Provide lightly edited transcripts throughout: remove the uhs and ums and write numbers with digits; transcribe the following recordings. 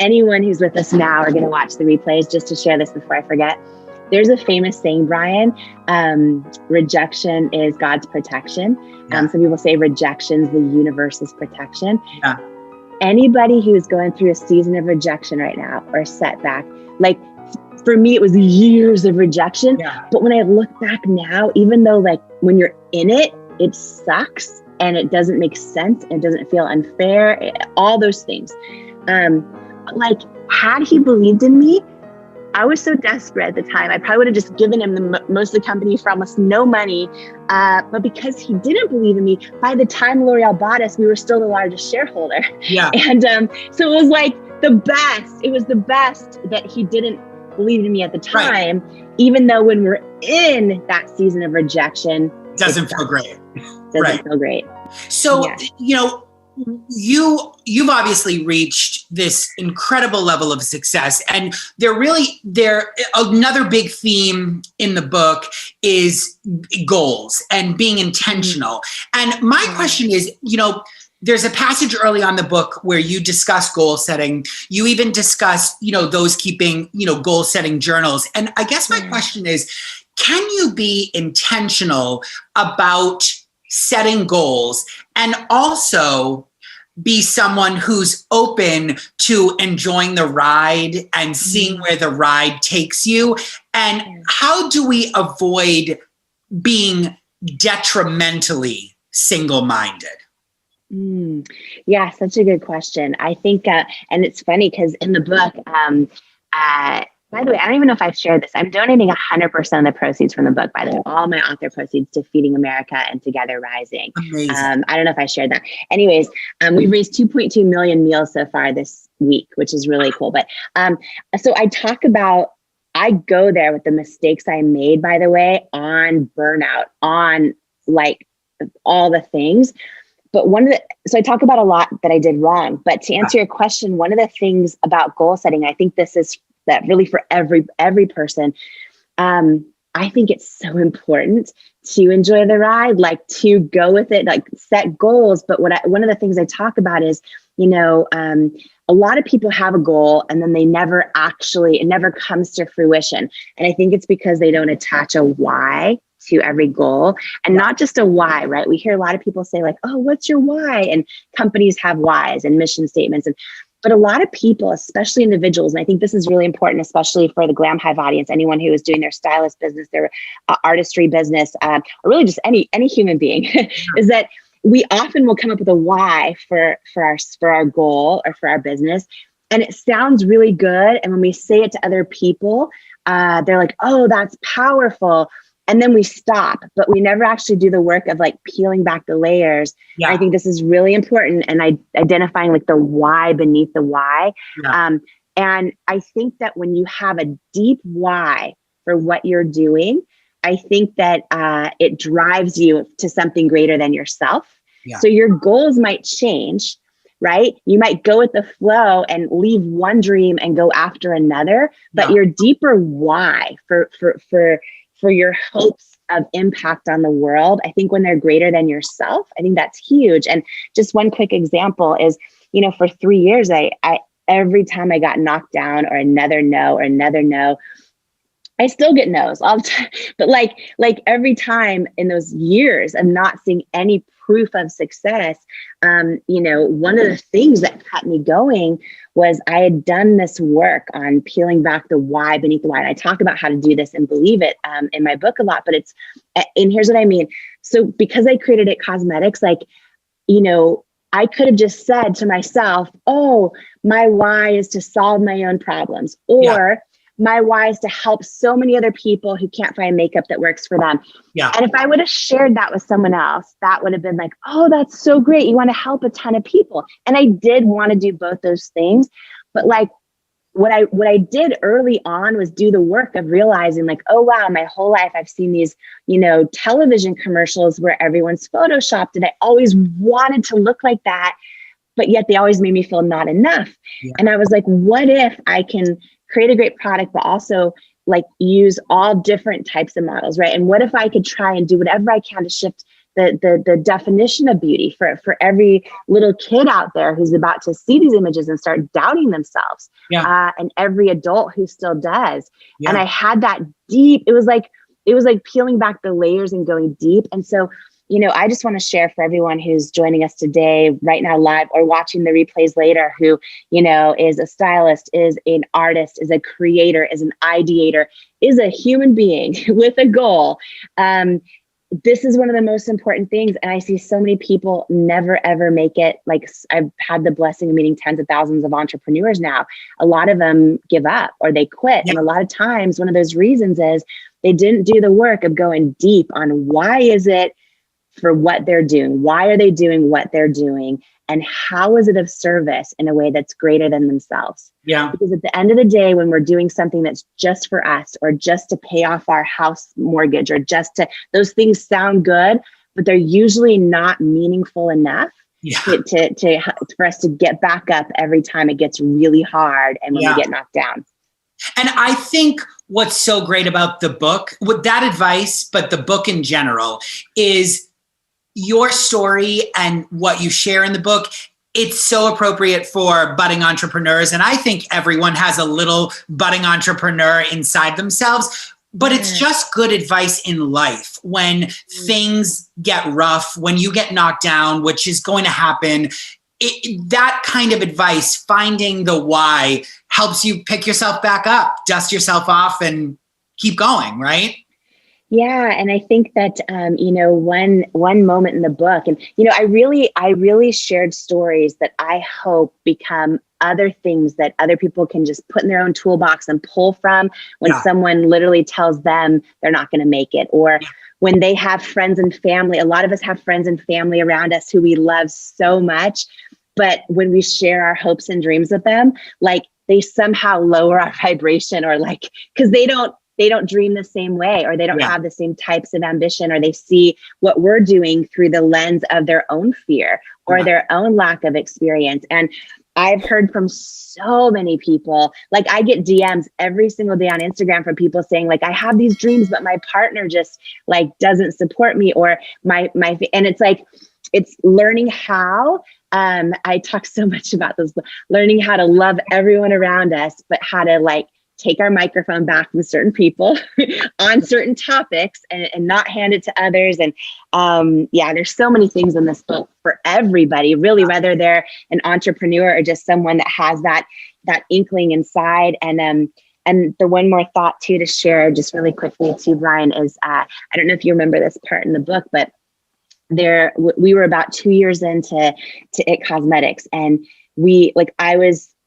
anyone who's with us now are going to watch the replays, just to share this before I forget. There's a famous saying, Brian, rejection is God's protection. Yeah. Some people say rejection's the universe's protection. Yeah. Anybody who's going through a season of rejection right now or a setback, like for me, it was years of rejection. Yeah. But when I look back now, even though like when you're in it, it sucks and it doesn't make sense. And it doesn't feel unfair, all those things. Like had he believed in me, I was so desperate at the time. I probably would have just given him most of the company for almost no money. But because he didn't believe in me, by the time L'Oreal bought us, we were still the largest shareholder. Yeah. And so it was like the best. It was the best that he didn't believe in me at the time, right. Even though when we're in that season of rejection, doesn't feel great. Doesn't feel great. So, you know, you've obviously reached this incredible level of success, and another big theme in the book is goals and being intentional. And my question is, you know, there's a passage early on in the book where you discuss goal setting. You even discuss, you know, those keeping, you know, goal setting journals. And I guess my question is, can you be intentional about setting goals and also be someone who's open to enjoying the ride and seeing where the ride takes you? And how do we avoid being detrimentally single-minded? Yeah, such a good question. I think, and it's funny because in the book, by the way, I don't even know if I've shared this. I'm donating 100% of the proceeds from the book, by the way, all my author proceeds to Feeding America and Together Rising. Amazing. I don't know if I shared that. Anyways, we've raised 2.2 million meals so far this week, which is really cool. But so I go there with the mistakes I made, by the way, on burnout, on like all the things. But so I talk about a lot that I did wrong, but to answer your question, one of the things about goal setting, I think this is that really for every person, I think it's so important to enjoy the ride, like to go with it, like set goals. But one of the things I talk about is, you know, a lot of people have a goal and then it never comes to fruition. And I think it's because they don't attach a why to every goal, and not just a why, right? We hear a lot of people say like, oh, what's your why? And companies have whys and mission statements. But a lot of people, especially individuals, and I think this is really important, especially for the Glam Hive audience, anyone who is doing their stylist business, their artistry business, or really just any human being, is that we often will come up with a why for our goal or for our business. And it sounds really good. And when we say it to other people, they're like, oh, that's powerful. And then we stop, but we never actually do the work of like peeling back the layers. Yeah. I think this is really important, and identifying like the why beneath the why. Yeah. And I think that when you have a deep why for what you're doing, I think that it drives you to something greater than yourself. Yeah. So your goals might change, right? You might go with the flow and leave one dream and go after another, but your deeper why for your hopes of impact on the world, I think when they're greater than yourself, I think that's huge. And just one quick example is, you know, for 3 years, I every time I got knocked down or another no, I still get no's all the time. But like every time in those years of not seeing any proof of success, you know, one of the things that kept me going was I had done this work on peeling back the why beneath the why. And I talk about how to do this and believe it in my book a lot, but and here's what I mean. So because I created It Cosmetics, like, you know, I could have just said to myself, oh, my why is to solve my own problems, or my why is to help so many other people who can't find makeup that works for them. Yeah. And if I would have shared that with someone else, that would have been like, oh, that's so great. You want to help a ton of people. And I did want to do both those things. But like what I did early on was do the work of realizing like, oh, wow, my whole life I've seen these, you know, television commercials where everyone's photoshopped, and I always wanted to look like that, but yet they always made me feel not enough. Yeah. And I was like, what if I can create a great product, but also like use all different types of models, right? And what if I could try and do whatever I can to shift the definition of beauty for every little kid out there who's about to see these images and start doubting themselves. And every adult who still does. And I had that deep, it was like peeling back the layers and going deep. And so, you know, I just want to share for everyone who's joining us today, right now, live or watching the replays later, who, you know, is a stylist, is an artist, is a creator, is an ideator, is a human being with a goal. This is one of the most important things. And I see so many people never, ever make it. Like, I've had the blessing of meeting tens of thousands of entrepreneurs now. A lot of them give up or they quit. And a lot of times, one of those reasons is they didn't do the work of going deep on why is it for what they're doing? Why are they doing what they're doing? And how is it of service in a way that's greater than themselves? Because at the end of the day, when we're doing something that's just for us, or just to pay off our house mortgage, or just to, those things sound good, but they're usually not meaningful enough for us to get back up every time it gets really hard and when we get knocked down. And I think what's so great about the book, with that advice, but the book in general, is your story and what you share in the book. It's so appropriate for budding entrepreneurs. And I think everyone has a little budding entrepreneur inside themselves, but it's just good advice in life. When things get rough, when you get knocked down, which is going to happen, that kind of advice, finding the why, helps you pick yourself back up, dust yourself off, and keep going, right? Yeah. And I think that, you know, one moment in the book, and, you know, I really shared stories that I hope become other things that other people can just put in their own toolbox and pull from when someone literally tells them they're not going to make it, or when they have friends and family. A lot of us have friends and family around us who we love so much, but when we share our hopes and dreams with them, like, they somehow lower our vibration, or like, because they don't dream the same way, or they don't have the same types of ambition, or they see what we're doing through the lens of their own fear or their own lack of experience. And I've heard from so many people, like, I get DMs every single day on Instagram from people saying, like, I have these dreams, but my partner just like doesn't support me, or and it's like, it's learning how, I talk so much about this, learning how to love everyone around us, but how to like take our microphone back from certain people on certain topics and not hand it to others. And there's so many things in this book for everybody, really, whether they're an entrepreneur or just someone that has that inkling inside. And the one more thought too to share just really quickly too, Brian, is I don't know if you remember this part in the book, but we were about 2 years into It Cosmetics, and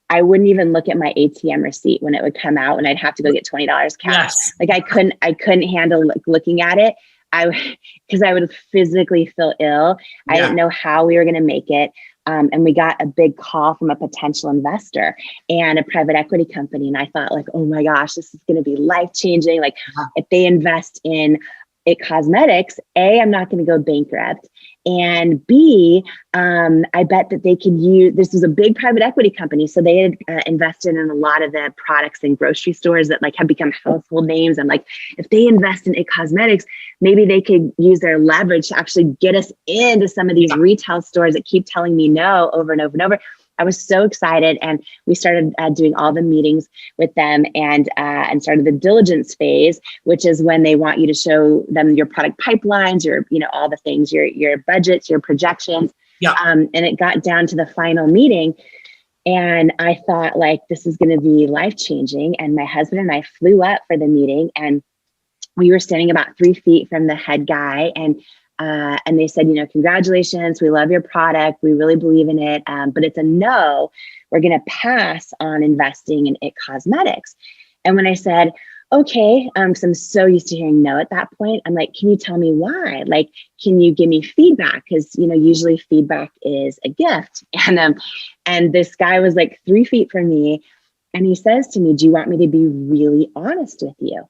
I wouldn't even look at my ATM receipt when it would come out, and I'd have to go get $20 cash. Yes. Like, I couldn't handle looking at it. Because I would physically feel ill. I didn't know how we were going to make it. And we got a big call from a potential investor and a private equity company. And I thought, like, oh my gosh, this is going to be life-changing. Like, if they invest in It Cosmetics, A, I'm not going to go bankrupt. And B, I bet that they could use, this was a big private equity company. So they had invested in a lot of the products in grocery stores that like have become household names. And like, if they invest in It Cosmetics, maybe they could use their leverage to actually get us into some of these retail stores that keep telling me no over and over and over. I was so excited, and we started doing all the meetings with them, and started the diligence phase, which is when they want you to show them your product pipelines, your, you know, all the things, your budgets, your projections. And it got down to the final meeting, and I thought, like, this is going to be life-changing. And my husband and I flew up for the meeting, and we were standing about 3 feet from the head guy, and they said, you know, congratulations, we love your product, we really believe in it, but it's a no, we're going to pass on investing in It Cosmetics. And when I said, okay, so I'm so used to hearing no at that point, I'm like, can you tell me why? Like, can you give me feedback? Because, you know, usually feedback is a gift. And this guy was like 3 feet from me, and he says to me, do you want me to be really honest with you?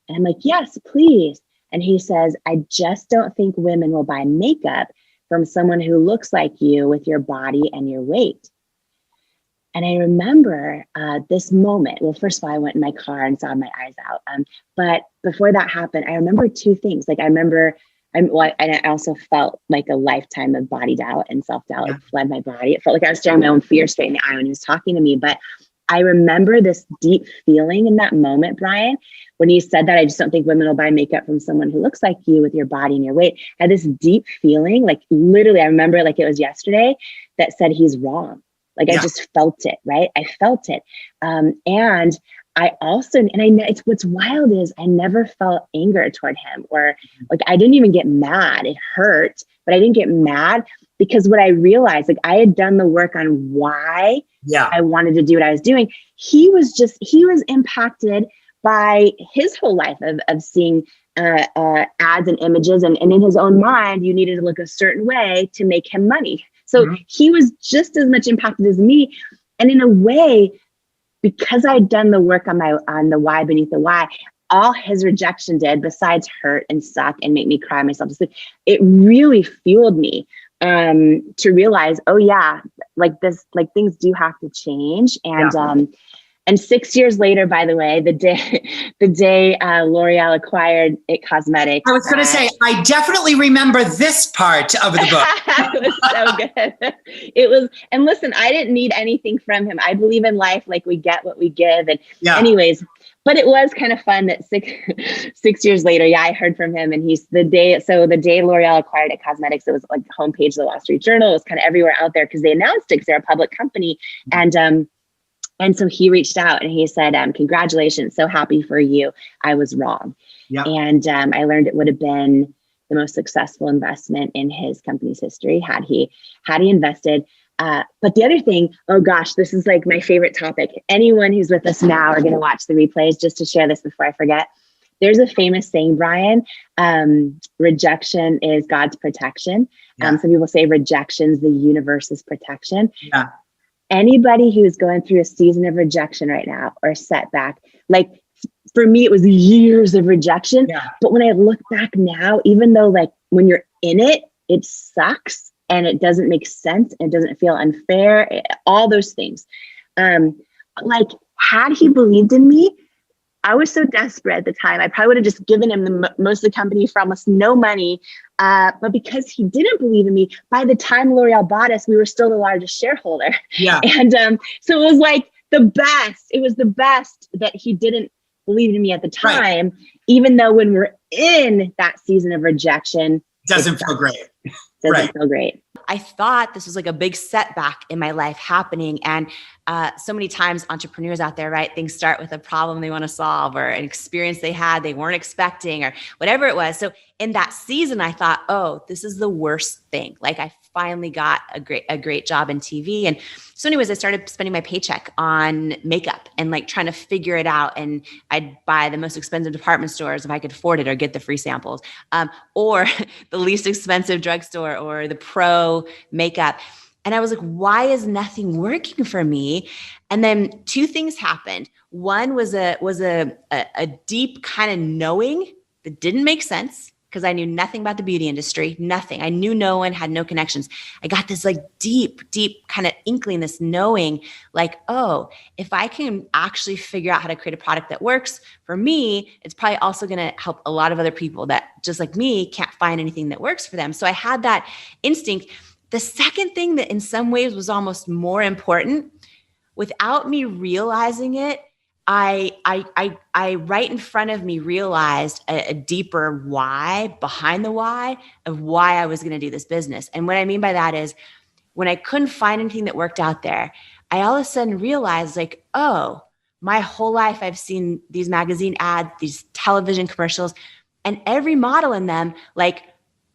And I'm like, yes, please. And he says, I just don't think women will buy makeup from someone who looks like you with your body and your weight. And I remember this moment. Well, first of all, I went in my car and sobbed my eyes out. But before that happened, I remember 2 things. Like, I remember And I also felt like a lifetime of body doubt and self-doubt like fled my body. It felt like I was staring my own fear straight in the eye when he was talking to me. But I remember this deep feeling in that moment, Brian, when he said that, I just don't think women will buy makeup from someone who looks like you with your body and your weight. I had this deep feeling, like literally, I remember it like it was yesterday, that said he's wrong. Like I just felt it, right? I felt it. And I also, and I know it's what's wild is I never felt anger toward him, or like I didn't even get mad. It hurt, but I didn't get mad because what I realized, like I had done the work on why I wanted to do what I was doing. He was impacted by his whole life of seeing ads and images. And in his own mind, you needed to look a certain way to make him money. So he was just as much impacted as me. And in a way, because I'd done the work on the why beneath the why, all his rejection did, besides hurt and suck and make me cry myself to sleep, it really fueled me to realize, oh yeah, like this, like things do have to change. And 6 years later, by the way, the day L'Oreal acquired It Cosmetics. I was going to say, I definitely remember this part of the book. It was so good. It was, and listen, I didn't need anything from him. I believe in life, like we get what we give. And anyways, but it was kind of fun that six years later, I heard from him, and the day L'Oreal acquired It Cosmetics, it was like the homepage of the Wall Street Journal. It was kind of everywhere out there because they announced it because they're a public company. And so he reached out and he said, congratulations, so happy for you. I was wrong. And I learned it would have been the most successful investment in his company's history had he invested. But the other thing, oh gosh, this is like my favorite topic. Anyone who's with us now are going to watch the replays, just to share this before I forget. There's a famous saying, Brian, rejection is God's protection. Some people say rejection's the universe's protection. Anybody who's going through a season of rejection right now or a setback, like for me, it was years of rejection. But when I look back now, even though like when you're in it, it sucks and it doesn't make sense. It doesn't feel unfair, all those things. Like had he believed in me, I was so desperate at the time. I probably would have just given him most of the company for almost no money. But because he didn't believe in me, by the time L'Oreal bought us, we were still the largest shareholder. And so it was like the best. It was the best that he didn't believe in me at the time, even though when we're in that season of rejection, doesn't feel great. Doesn't feel great. I thought this was like a big setback in my life happening. And so many times entrepreneurs out there, right? Things start with a problem they want to solve or an experience they had they weren't expecting or whatever it was. So in that season, I thought, oh, this is the worst thing. Like I finally got a great job in TV. And so anyways, I started spending my paycheck on makeup and like trying to figure it out. And I'd buy the most expensive department stores if I could afford it or get the free samples, or the least expensive drugstore or the pro makeup. And I was like, why is nothing working for me? And then two things happened. One was a deep kind of knowing that didn't make sense because I knew nothing about the beauty industry, nothing. I knew no one, had no connections. I got this like deep kind of inkling, this knowing like, oh, if I can actually figure out how to create a product that works for me, it's probably also going to help a lot of other people that just like me can't find anything that works for them. So I had that instinct. The second thing that in some ways was almost more important, without me realizing it, I right in front of me realized a deeper why behind the why of why I was going to do this business. And what I mean by that is when I couldn't find anything that worked out there, I all of a sudden realized like, oh, my whole life I've seen these magazine ads, these television commercials, and every model in them like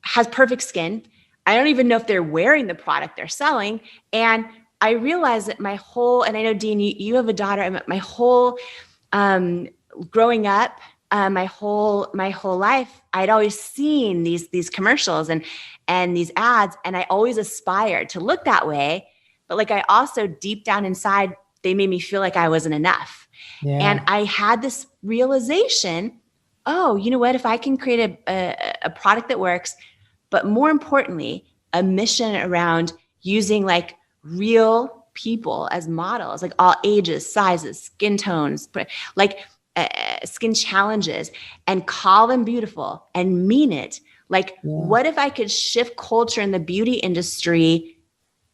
has perfect skin. I don't even know if they're wearing the product they're selling. And I realized that my whole, and I know, Dean, you have a daughter, my whole growing up, my whole life, I'd always seen these commercials and these ads, and I always aspired to look that way. But like I also deep down inside, they made me feel like I wasn't enough. Yeah. And I had this realization, oh, you know what? If I can create a product that works, but more importantly, a mission around using like real people as models, like all ages, sizes, skin tones, like skin challenges, and call them beautiful and mean it. Like, what if I could shift culture in the beauty industry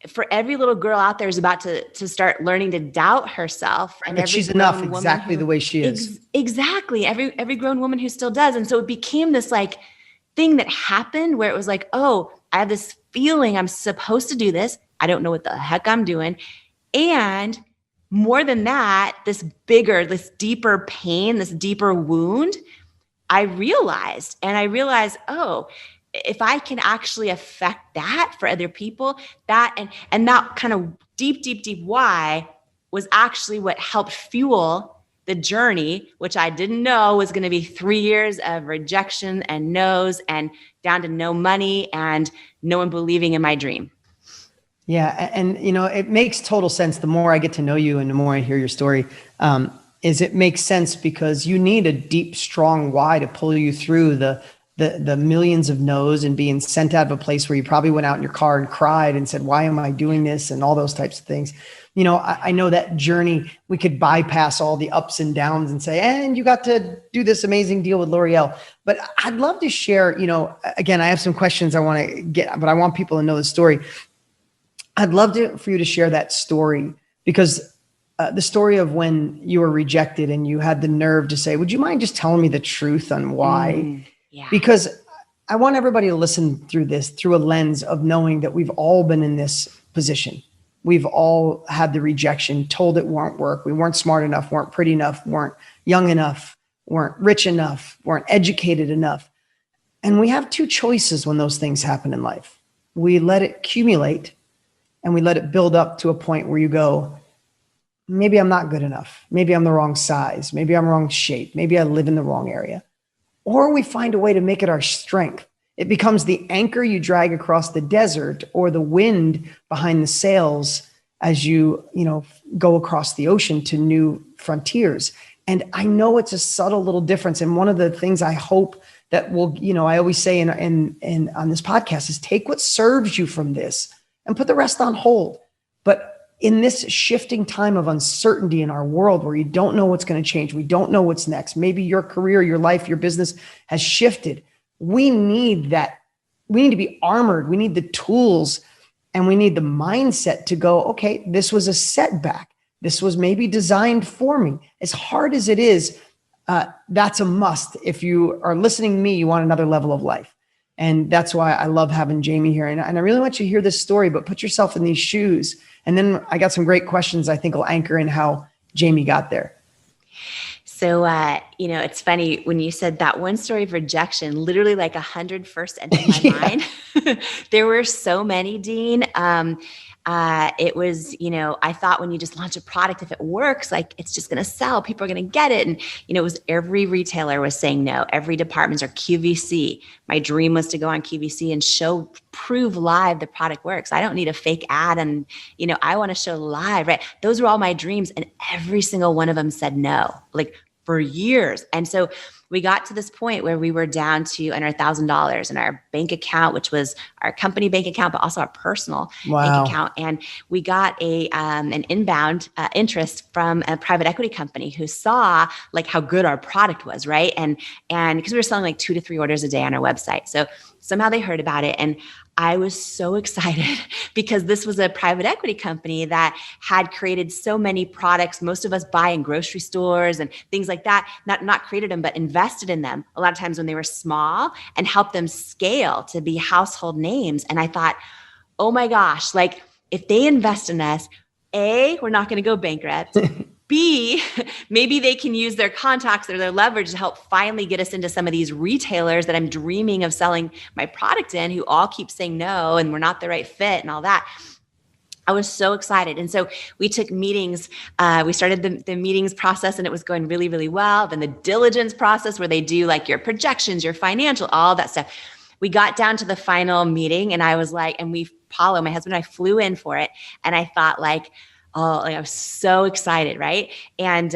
for every little girl out there who's about to start learning to doubt herself, and But every she's enough grown woman exactly the way she is. Exactly. Every grown woman who still does. And so it became this like thing that happened where it was like, oh, I have this feeling I'm supposed to do this. I don't know what the heck I'm doing. And more than that, this deeper pain, this deeper wound, I realized, oh, if I can actually affect that for other people, that and that kind of deep why was actually what helped fuel the journey, which I didn't know was going to be 3 years of rejection and no's and down to no money and no one believing in my dream. Yeah. And, it makes total sense. The more I get to know you and the more I hear your story, is it makes sense because you need a deep, strong why to pull you through the millions of no's and being sent out of a place where you probably went out in your car and cried and said, why am I doing this? And all those types of things. I know that journey, we could bypass all the ups and downs and say, and you got to do this amazing deal with L'Oreal. But I'd love to share, again, I have some questions I want to get, but I want people to know the story. I'd love for you to share that story, because the story of when you were rejected and you had the nerve to say, would you mind just telling me the truth on why? Yeah. Because I want everybody to listen through this through a lens of knowing that we've all been in this position. We've all had the rejection, told it won't work. We weren't smart enough, weren't pretty enough, weren't young enough, weren't rich enough, weren't educated enough. And we have two choices when those things happen in life. We let it accumulate and we let it build up to a point where you go, maybe I'm not good enough. Maybe I'm the wrong size. Maybe I'm wrong shape. Maybe I live in the wrong area. Or we find a way to make it our strength. It becomes the anchor you drag across the desert, or the wind behind the sails as you go across the ocean to new frontiers. And I know it's a subtle little difference. And one of the things I hope that will, I always say in on this podcast is take what serves you from this and put the rest on hold. But in this shifting time of uncertainty in our world where you don't know what's going to change, we don't know what's next. Maybe your career, your life, your business has shifted. We need that. We need to be armored. We need the tools and we need the mindset to go, okay, this was a setback. This was maybe designed for me. As hard as it is, that's a must. If you are listening to me, you want another level of life. And that's why I love having Jamie here. And I really want you to hear this story, but put yourself in these shoes. And then I got some great questions I think will anchor in how Jamie got there. So, it's funny when you said that one story of rejection, literally like 100 first entered my mind. There were so many, Dean. It was, I thought when you just launch a product, if it works, like it's just going to sell, people are going to get it. And, it was every retailer was saying no, every department's or QVC. My dream was to go on QVC and prove live the product works. I don't need a fake ad. And, I want to show live, right? Those were all my dreams. And every single one of them said no, like for years. And so we got to this point where we were down to under $1,000 in our bank account, which was our company bank account, but also our personal bank account. And we got an inbound interest from a private equity company who saw like how good our product was, right? And because we were selling like 2 to 3 orders a day on our website. So somehow they heard about it. And I was so excited because this was a private equity company that had created so many products. Most of us buy in grocery stores and things like that, not created them, but invested in them a lot of times when they were small and helped them scale to be household names. And I thought, oh my gosh, like if they invest in us, A, we're not going to go bankrupt. B, maybe they can use their contacts or their leverage to help finally get us into some of these retailers that I'm dreaming of selling my product in, who all keep saying no and we're not the right fit and all that. I was so excited. And so we took meetings. We started the meetings process and it was going really, really well. Then the diligence process where they do like your projections, your financial, all that stuff. We got down to the final meeting and I was like, and Paulo, my husband and I flew in for it. And I thought like, oh, like I was so excited, right? And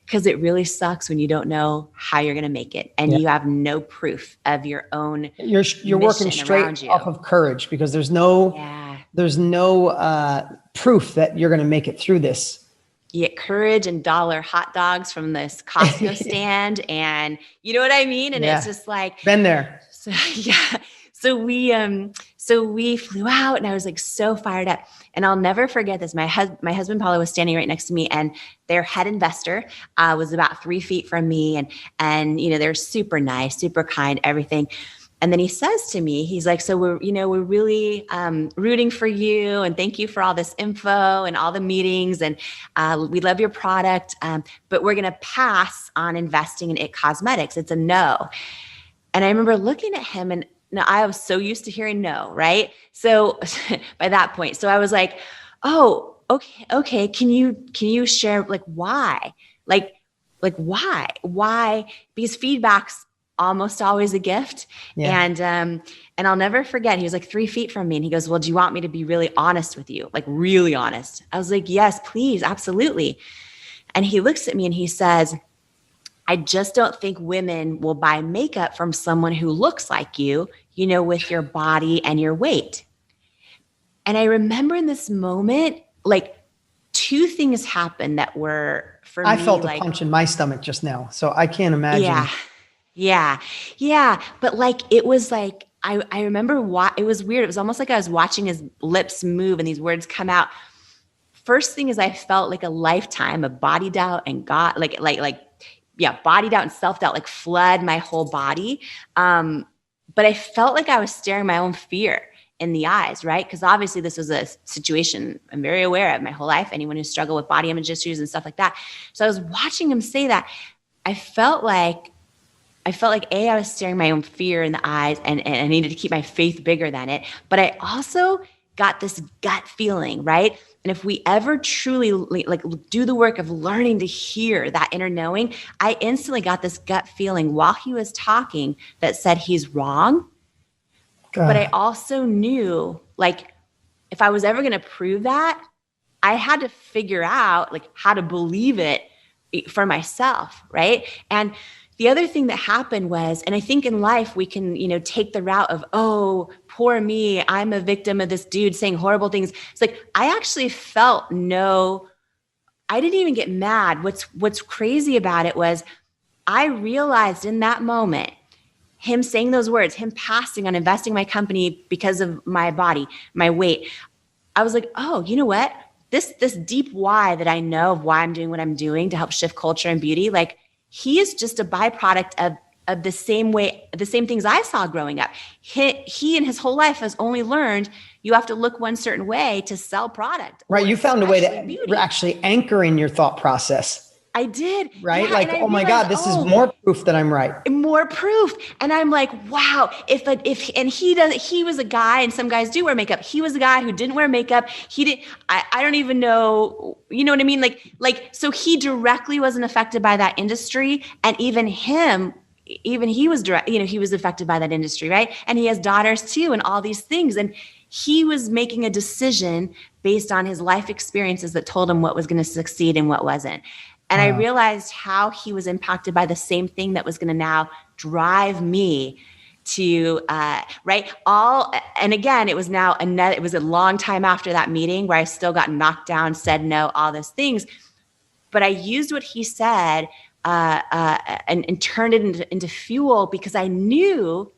because it really sucks when you don't know how you're going to make it, and you have no proof of your own. You're working straight off of courage because there's no proof that you're going to make it through this. You get courage and dollar hot dogs from this Costco stand, and you know what I mean. And it's just like been there. So yeah. So we flew out and I was like so fired up. And I'll never forget this. My husband Paulo was standing right next to me, and their head investor was about 3 feet from me. And they're super nice, super kind, everything. And then he says to me, he's like, so we're really rooting for you, and thank you for all this info and all the meetings, and we love your product, but we're going to pass on investing in IT Cosmetics. It's a no. And I remember looking at him, and I was so used to hearing no, right? So by that point, so I was like, oh, okay. Can you share like why? Like why? Because feedback's almost always a gift. Yeah. And I'll never forget, he was like 3 feet from me, and he goes, well, do you want me to be really honest with you? Like really honest? I was like, yes, please. Absolutely. And he looks at me and he says, I just don't think women will buy makeup from someone who looks like you, with your body and your weight. And I remember in this moment, like 2 things happened that were for me. I felt a punch in my stomach just now, so I can't imagine. Yeah. But like, it was like, I remember why it was weird. It was almost like I was watching his lips move and these words come out. First thing is I felt like a lifetime of body doubt and body doubt and self-doubt like flood my whole body. But I felt like I was staring my own fear in the eyes, right? Because obviously this was a situation I'm very aware of my whole life, anyone who struggled with body image issues and stuff like that. So I was watching him say that. I felt like I was staring my own fear in the eyes, and I needed to keep my faith bigger than it. But I also got this gut feeling, right? And if we ever truly like do the work of learning to hear that inner knowing, I instantly got this gut feeling while he was talking that said he's wrong. God. But I also knew, like, if I was ever going to prove that, I had to figure out like how to believe it for myself, right? And the other thing that happened was, and I think in life we can, take the route of, oh, poor me, I'm a victim of this dude saying horrible things. It's like, I actually felt I didn't even get mad. What's crazy about it was I realized in that moment, him saying those words, him passing on investing in my company because of my body, my weight. I was like, oh, you know what? This deep why that I know of why I'm doing what I'm doing to help shift culture and beauty, like, he is just a byproduct of the same things I saw growing up. He in his whole life has only learned you have to look one certain way to sell product. Right. You found a way to actually anchor in your thought process. I did. Right. Yeah, like, oh my God, this is more proof that I'm right. More proof. And I'm like, wow, he was a guy, and some guys do wear makeup. He was a guy who didn't wear makeup. I don't even know, you know what I mean? Like, so he directly wasn't affected by that industry. And even he was he was affected by that industry. Right. And he has daughters too, and all these things. And he was making a decision based on his life experiences that told him what was going to succeed and what wasn't. And I realized how he was impacted by the same thing that was going to now drive me to, right. And again, it was a long time after that meeting where I still got knocked down, said no, all those things. But I used what he said and turned it into fuel, because I knew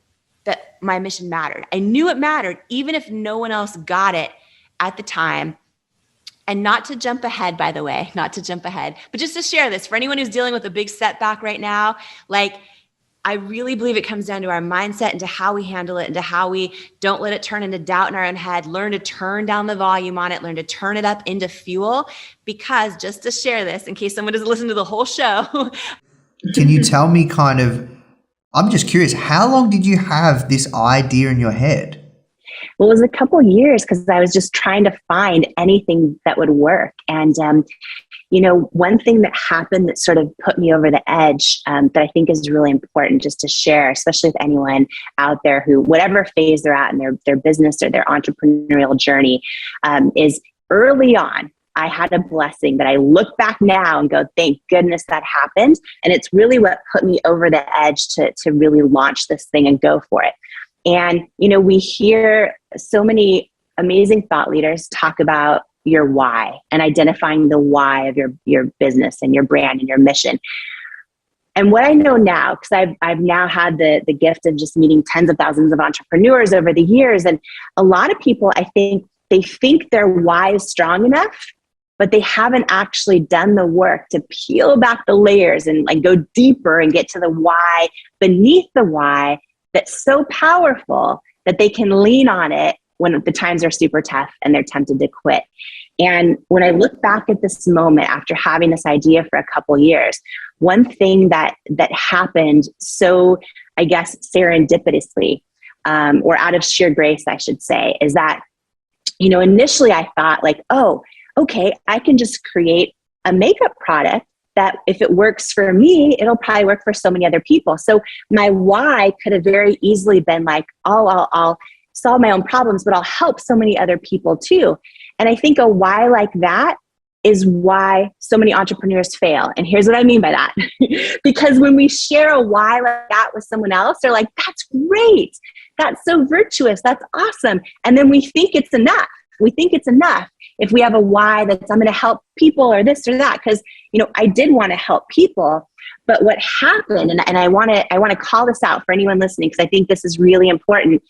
that my mission mattered. I knew it mattered, even if no one else got it at the time. And not to jump ahead, by the way, but just to share this for anyone who's dealing with a big setback right now, like, I really believe it comes down to our mindset and to how we handle it and to how we don't let it turn into doubt in our own head, learn to turn down the volume on it, learn to turn it up into fuel. Because just to share this, in case someone doesn't listen to the whole show. Can you tell me I'm just curious, how long did you have this idea in your head? Well, it was a couple years, because I was just trying to find anything that would work. And, one thing that happened that sort of put me over the edge that I think is really important just to share, especially with anyone out there who, whatever phase they're at in their business or their entrepreneurial journey, is early on, I had a blessing that I look back now and go, thank goodness that happened. And it's really what put me over the edge to really launch this thing and go for it. And, we hear so many amazing thought leaders talk about your why and identifying the why of your business and your brand and your mission. And what I know now, because I've now had the gift of just meeting tens of thousands of entrepreneurs over the years. And a lot of people, I think, they think their why is strong enough, but they haven't actually done the work to peel back the layers and like go deeper and get to the why beneath the why that's so powerful that they can lean on it when the times are super tough and they're tempted to quit. And when I look back at this moment after having this idea for a couple years, one thing that happened so, I guess, serendipitously, or out of sheer grace, I should say, is that, you know, initially I thought like, oh, okay, I can just create a makeup product that if it works for me, it'll probably work for so many other people. So my why could have very easily been like, oh, I'll solve my own problems, but I'll help so many other people too. And I think a why like that is why so many entrepreneurs fail. And here's what I mean by that. Because when we share a why like that with someone else, they're like, that's great. That's so virtuous. That's awesome. And then we think it's enough. We think it's enough if we have a why that's I'm going to help people or this or that. Because, you know, I did want to help people. But what happened, and I want to call this out for anyone listening, because I think this is really important.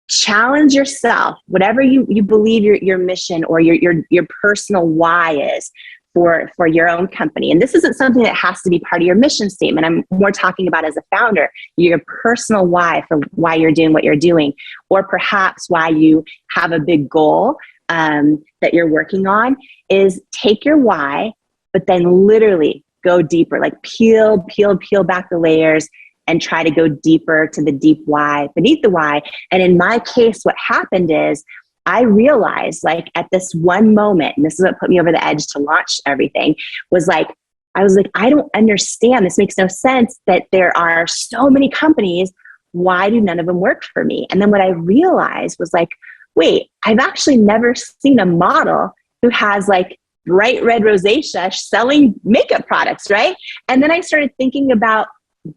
Challenge yourself, whatever you believe your mission or your personal why is for your own company. And this isn't something that has to be part of your mission statement. I'm more talking about as a founder, your personal why for why you're doing what you're doing, or perhaps why you have a big goal that you're working on, is take your why, but then literally go deeper, like peel back the layers and try to go deeper to the deep why beneath the why. And in my case, what happened is I realized, like, at this one moment, and this is what put me over the edge to launch everything, was like, I was like, I don't understand. This makes no sense that there are so many companies. Why do none of them work for me? And then what I realized was like, wait, I've actually never seen a model who has like bright red rosacea selling makeup products, right? And then I started thinking about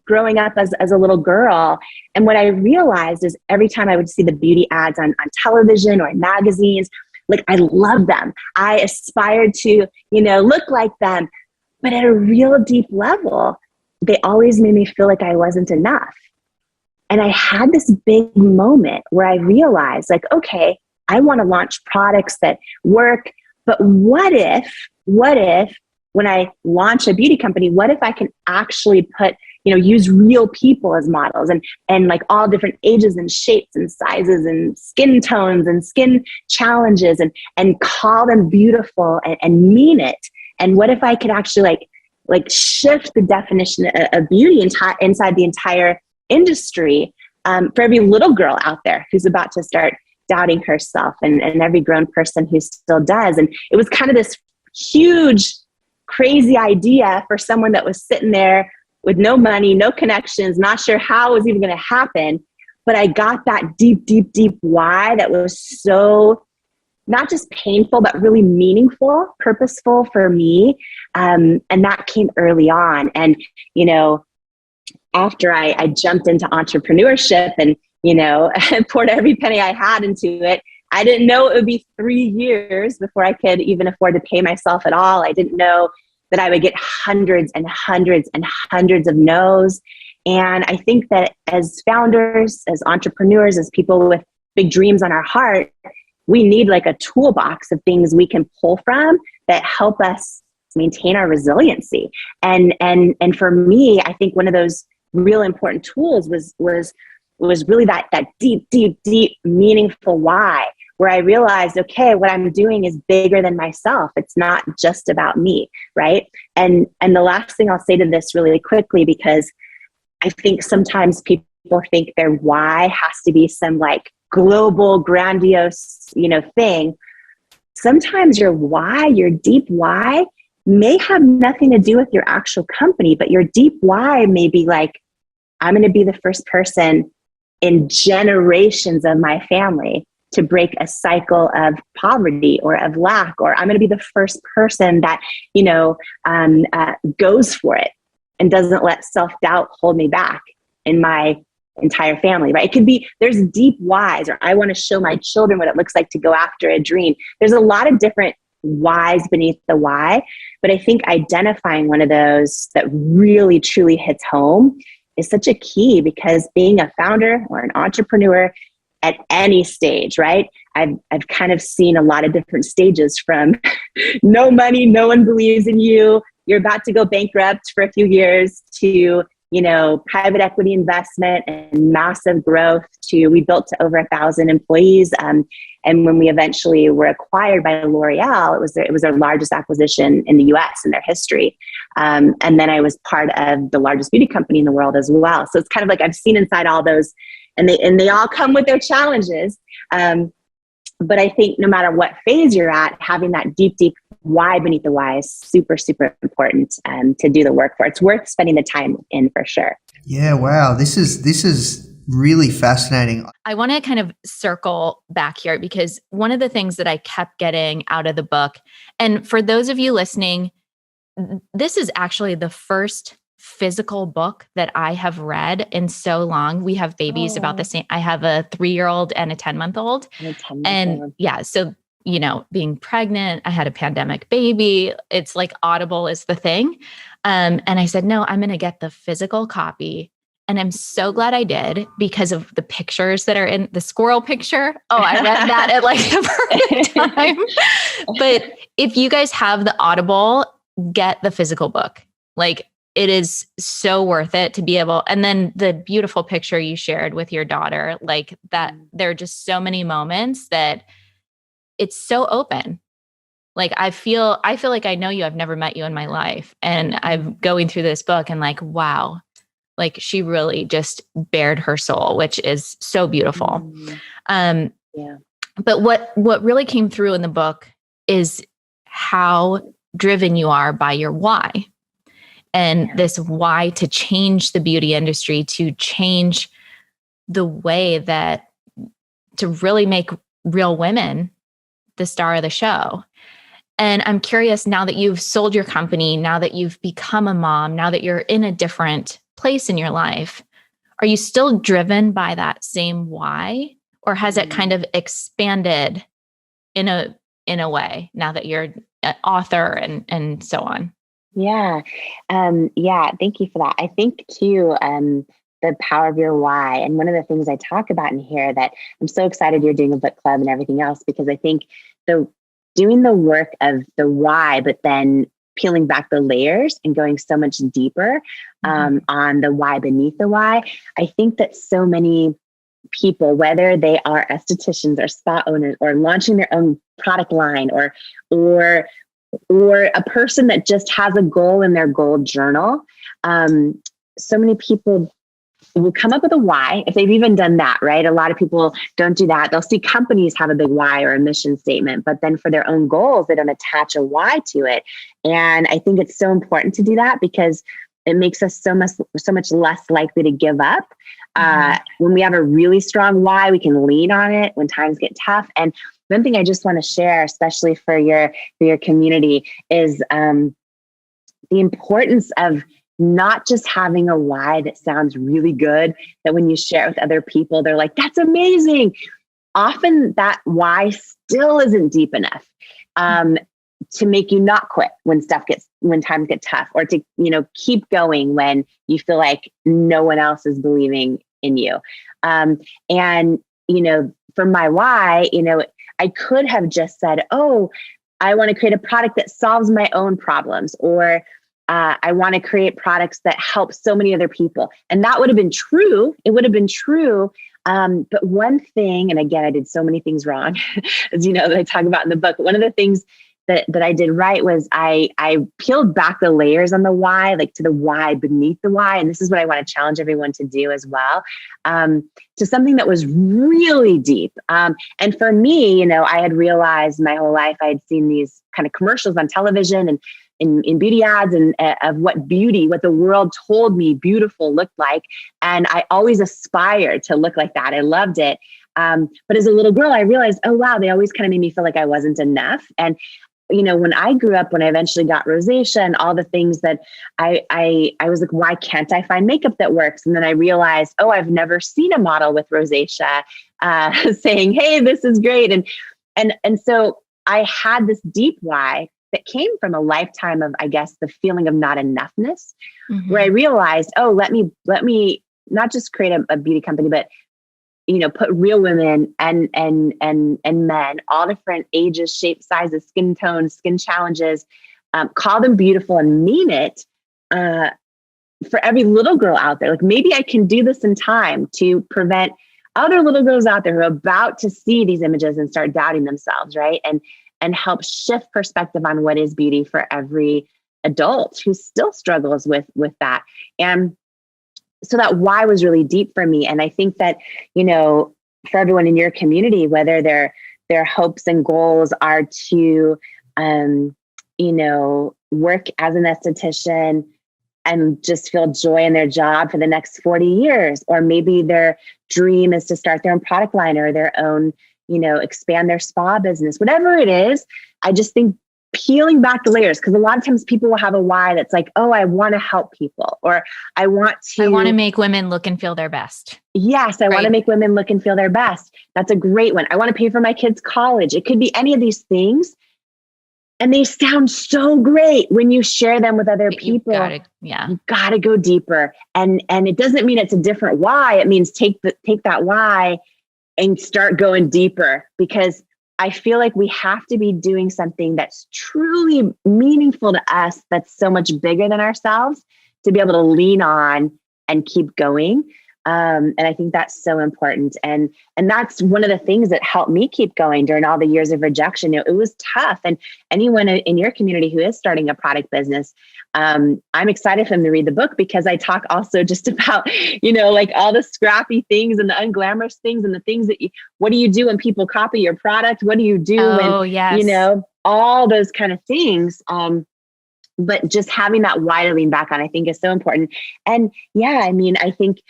growing up as a little girl. And what I realized is every time I would see the beauty ads on television or in magazines, like I loved them. I aspired to, you know, look like them. But at a real deep level, they always made me feel like I wasn't enough. And I had this big moment where I realized, like, okay, I want to launch products that work. But what if when I launch a beauty company, what if I can actually use real people as models and like all different ages and shapes and sizes and skin tones and skin challenges and call them beautiful and mean it. And what if I could actually like shift the definition of beauty inside the entire industry for every little girl out there who's about to start doubting herself and every grown person who still does. And it was kind of this huge, crazy idea for someone that was sitting there with no money, no connections, not sure how it was even going to happen. But I got that deep, deep, deep why that was so not just painful, but really meaningful, purposeful for me. And that came early on. And, you know, after I jumped into entrepreneurship and, you know, poured every penny I had into it, I didn't know it would be 3 years before I could even afford to pay myself at all. I didn't know that I would get hundreds and hundreds and hundreds of no's. And I think that as founders, as entrepreneurs, as people with big dreams on our heart, we need like a toolbox of things we can pull from that help us maintain our resiliency. And for me, I think one of those real important tools was really that deep, deep, deep, meaningful why, where I realized, okay, what I'm doing is bigger than myself. It's not just about me, right? And the last thing I'll say to this really quickly, because I think sometimes people think their why has to be some like global, grandiose, thing. Sometimes your why, your deep why, may have nothing to do with your actual company, but your deep why may be like, I'm going to be the first person in generations of my family to break a cycle of poverty or of lack, or I'm going to be the first person that, goes for it and doesn't let self-doubt hold me back in my entire family, right? It could be, there's deep whys, or I want to show my children what it looks like to go after a dream. There's a lot of different whys beneath the why. But I think identifying one of those that really truly hits home is such a key, because being a founder or an entrepreneur at any stage, right? I've kind of seen a lot of different stages, from no money, no one believes in you, you're about to go bankrupt for a few years, to, private equity investment and massive growth, to we built to over 1,000 employees. And when we eventually were acquired by L'Oreal, it was our largest acquisition in the US in their history. And then I was part of the largest beauty company in the world as well. So it's kind of like I've seen inside all those, and they all come with their challenges. But I think no matter what phase you're at, having that deep why beneath the why is super, super important to do the work for. It's worth spending the time in, for sure. Yeah, wow. This is really fascinating. I want to kind of circle back here, because one of the things that I kept getting out of the book, and for those of you listening, this is actually the first physical book that I have read in so long. We have babies about the same. I have a 3-year-old and a 10-month-old. And yeah, so, being pregnant, I had a pandemic baby. It's like Audible is the thing. And I said, no, I'm going to get the physical copy. And I'm so glad I did, because of the pictures that are in the squirrel picture. Oh, I read that at like the perfect time. But if you guys have the Audible, get the physical book. Like, it is so worth it to be able, and then the beautiful picture you shared with your daughter, like that, there are just so many moments that it's so open. Like, I feel like I know you, I've never met you in my life. And I'm going through this book and like, wow, like she really just bared her soul, which is so beautiful. Yeah. But what really came through in the book is how driven you are by your why. And this why to change the beauty industry, to change the way that, to really make real women the star of the show. And I'm curious, now that you've sold your company, now that you've become a mom, now that you're in a different place in your life, are you still driven by that same why? Or has it kind of expanded in a way now that you're an author and so on? Yeah. Thank you for that. I think too, the power of your why. And one of the things I talk about in here, that I'm so excited you're doing a book club and everything else, because I think doing the work of the why, but then peeling back the layers and going so much deeper on the why beneath the why. I think that so many people, whether they are estheticians or spa owners or launching their own product line, or a person that just has a goal in their goal journal, so many people will come up with a why, if they've even done that, right? A lot of people don't do that. They'll see companies have a big why or a mission statement, but then for their own goals, they don't attach a why to it. And I think it's so important to do that, because it makes us so much less likely to give up. When we have a really strong why, we can lean on it when times get tough. And one thing I just want to share, especially for your community, is the importance of not just having a why that sounds really good, that when you share it with other people, they're like, that's amazing. Often that why still isn't deep enough to make you not quit when times get tough, or to, keep going when you feel like no one else is believing in you. And, for my why, I could have just said, oh, I want to create a product that solves my own problems, or I want to create products that help so many other people. And that would have been true. It would have been true. But one thing, and again, I did so many things wrong, as you know, that I talk about in the book. One of the things that I did right was I peeled back the layers on the why, like to the why beneath the why. And this is what I want to challenge everyone to do as well, to something that was really deep. And for me, I had realized my whole life, I had seen these kind of commercials on television and in beauty ads, and of what the world told me beautiful looked like. And I always aspired to look like that. I loved it. But as a little girl, I realized, oh, wow, they always kind of made me feel like I wasn't enough. And when I grew up, when I eventually got rosacea and all the things that I was like, why can't I find makeup that works? And then I realized, oh, I've never seen a model with rosacea saying, hey, this is great. And so I had this deep why that came from a lifetime of, I guess, the feeling of not enoughness, where I realized, oh, let me not just create a beauty company, but put real women and men, all different ages, shapes, sizes, skin tones, skin challenges, call them beautiful and mean it for every little girl out there. Like, maybe I can do this in time to prevent other little girls out there who are about to see these images and start doubting themselves, right? And help shift perspective on what is beauty for every adult who still struggles with that. And so that why was really deep for me. And I think that, for everyone in your community, whether their hopes and goals are to, work as an esthetician and just feel joy in their job for the next 40 years, or maybe their dream is to start their own product line or their own, expand their spa business, whatever it is. I just think peeling back the layers, because a lot of times people will have a why that's like, oh, I want to help people, or I want to make women look and feel their best. Yes, I want to make women look and feel their best. That's a great one. I want to pay for my kids' college. It could be any of these things. And they sound so great when you share them with other people. You gotta go deeper. And it doesn't mean it's a different why. It means take that why and start going deeper, because I feel like we have to be doing something that's truly meaningful to us, that's so much bigger than ourselves, to be able to lean on and keep going. And I think that's so important. And that's one of the things that helped me keep going during all the years of rejection. It was tough. And anyone in your community who is starting a product business, I'm excited for them to read the book, because I talk also just about, like all the scrappy things and the unglamorous things and the things that what do you do when people copy your product? What do you do when, all those kind of things. But just having that why to lean back on, I think, is so important. And I think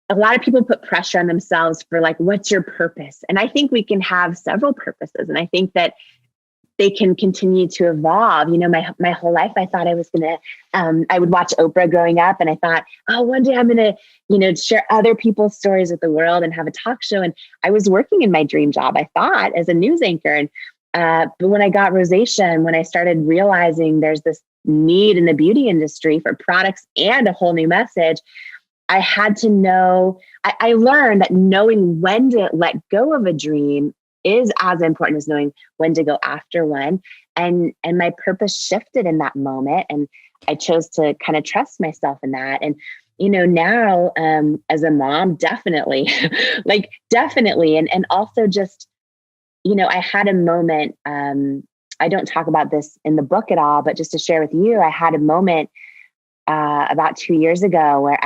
a lot of people put pressure on themselves for like, what's your purpose? And I think we can have several purposes. And I think that they can continue to evolve. My whole life, I thought I was going to, I would watch Oprah growing up, and I thought, oh, one day I'm going to, share other people's stories with the world and have a talk show. And I was working in my dream job, I thought, as a news anchor. And, but when I got rosacea, when I started realizing there's this need in the beauty industry for products and a whole new message, I had to know, I learned that knowing when to let go of a dream is as important as knowing when to go after one. And my purpose shifted in that moment. And I chose to kind of trust myself in that. And, now as a mom, definitely, And also just, I had a moment, I don't talk about this in the book at all, but just to share with you, I had a moment about 2 years ago where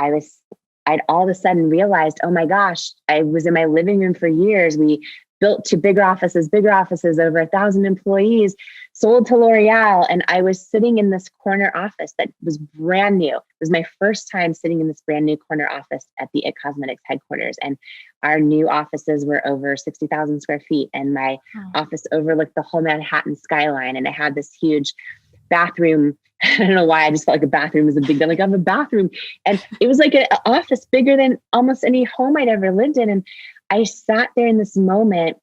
I'd all of a sudden realized, oh my gosh, I was in my living room for years. We built to bigger offices, over 1,000 employees, sold to L'Oreal. And I was sitting in this corner office that was brand new. It was my first time sitting in this brand new corner office at the It Cosmetics headquarters. And our new offices were over 60,000 square feet. And my office overlooked the whole Manhattan skyline. And it had this huge bathroom. I don't know why I just felt like a bathroom was a big deal. Like, I have a bathroom. And it was like an office bigger than almost any home I'd ever lived in. And I sat there in this moment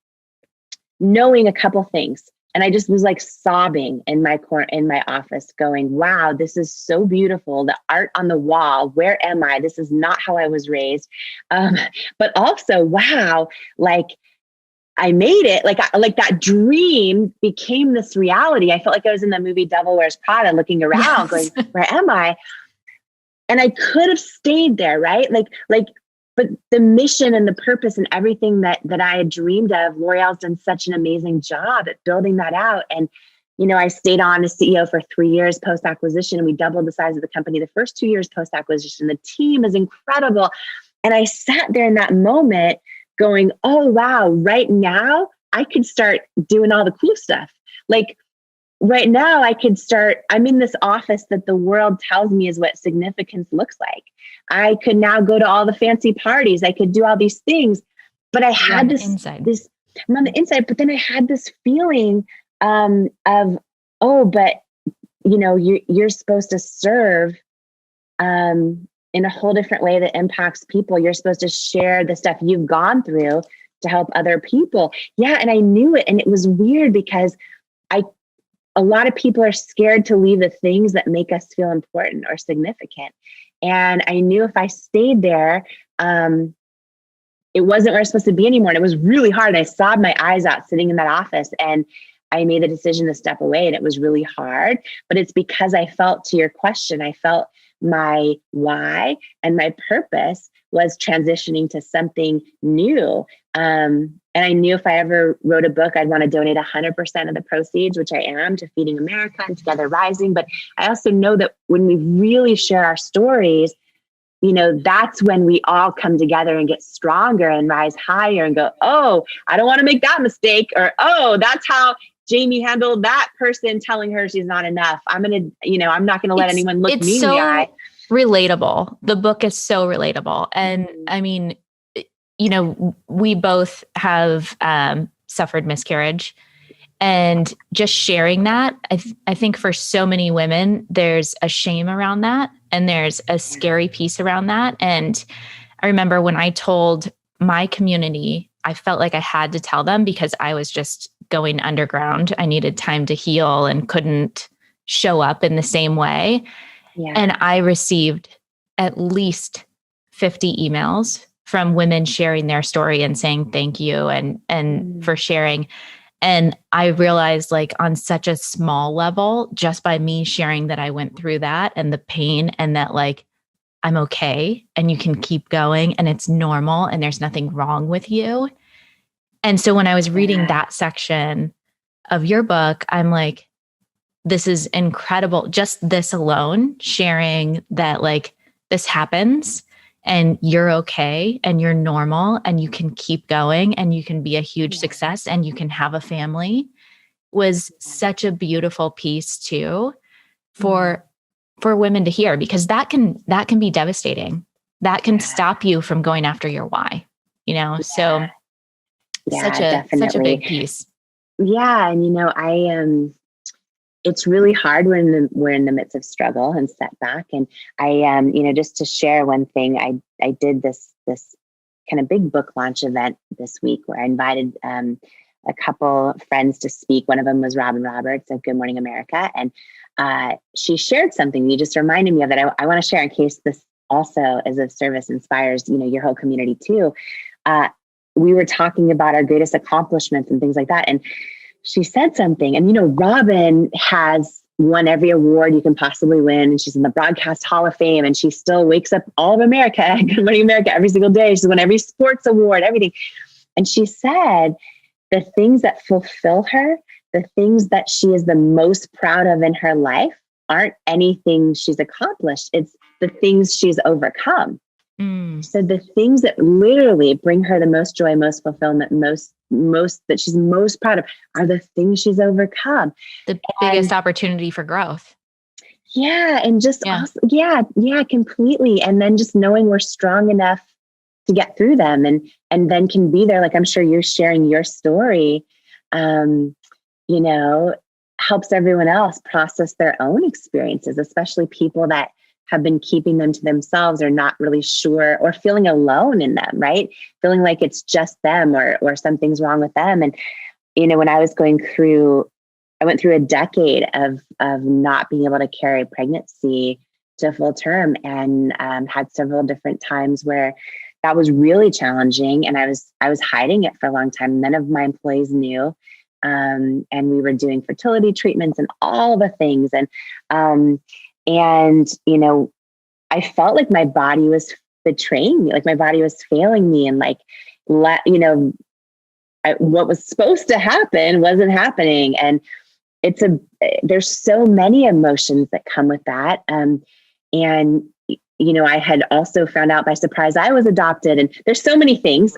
knowing a couple things. And I just was like sobbing in my office going, wow, this is so beautiful. The art on the wall. Where am I? This is not how I was raised. But also, wow, like, I made it. Like that dream became this reality. I felt like I was in the movie Devil Wears Prada, looking around, going, where am I? And I could have stayed there, right? But the mission and the purpose and everything that I had dreamed of, L'Oreal's done such an amazing job at building that out. And, I stayed on as CEO for 3 years post-acquisition, and we doubled the size of the company the first 2 years post-acquisition. The team is incredible. And I sat there in that moment going, oh, wow, right now I could start doing all the cool stuff. Like, right now I'm in this office that the world tells me is what significance looks like. I could now go to all the fancy parties. I could do all these things, but I had I'm on the inside, but then I had this feeling of, oh, but you're supposed to serve in a whole different way that impacts people. You're supposed to share the stuff you've gone through to help other people. Yeah. And I knew it. And it was weird because a lot of people are scared to leave the things that make us feel important or significant. And I knew if I stayed there, it wasn't where I was supposed to be anymore. And it was really hard. I sobbed my eyes out sitting in that office, and I made the decision to step away, and it was really hard. But it's because I felt, to your question, I felt my why and my purpose was transitioning to something new. And I knew if I ever wrote a book, I'd want to donate 100% of the proceeds, which I am, to Feeding America and Together Rising. But I also know that when we really share our stories, that's when we all come together and get stronger and rise higher and go, oh, I don't want to make that mistake. Or, oh, that's how Jamie handled that person telling her she's not enough. I'm not going to let anyone look me in the eye. Relatable. The book is so relatable. And I mean, we both have suffered miscarriage, and just sharing that, I think for so many women, there's a shame around that. And there's a scary piece around that. And I remember when I told my community, I felt like I had to tell them because I was just going underground. I needed time to heal and couldn't show up in the same way. Yeah. And I received at least 50 emails from women sharing their story and saying thank you and for sharing. And I realized, like, on such a small level, just by me sharing that I went through that and the pain, and that, like, I'm okay and you can keep going and it's normal and there's nothing wrong with you. And so when I was reading that section of your book, I'm like, this is incredible. Just this alone, sharing that, like, this happens and you're okay and you're normal and you can keep going and you can be a huge success and you can have a family, was such a beautiful piece too for women to hear, because that can be devastating. That can stop you from going after your why, so such a big piece. Yeah. And it's really hard when we're in the midst of struggle and setback. And I, just to share one thing, I did this kind of big book launch event this week where I invited a couple friends to speak. One of them was Robin Roberts of Good Morning America. And she shared something. You just reminded me of it. I want to share in case this also as a service inspires, your whole community too. We were talking about our greatest accomplishments and things like that. And she said something, and Robin has won every award you can possibly win, and she's in the Broadcast Hall of Fame, and she still wakes up all of America, Good Morning America, every single day. She's won every sports award, everything. And she said the things that fulfill her, the things that she is the most proud of in her life, aren't anything she's accomplished. It's the things she's overcome. So the things that literally bring her the most joy, most fulfillment, most that she's most proud of are the things she's overcome. The biggest opportunity for growth. Yeah. And just also, completely. And then just knowing we're strong enough to get through them and then can be there. Like, I'm sure you're sharing your story, helps everyone else process their own experiences, especially people that have been keeping them to themselves or not really sure or feeling alone in them, right? Feeling like it's just them or something's wrong with them. And, when I was I went through a decade of not being able to carry pregnancy to full term, and had several different times where that was really challenging. And I was hiding it for a long time. None of my employees knew. And we were doing fertility treatments and all the things. And, I felt like my body was betraying me, like my body was failing me, and what was supposed to happen wasn't happening. And there's so many emotions that come with that. And, I had also found out by surprise I was adopted, and there's so many things.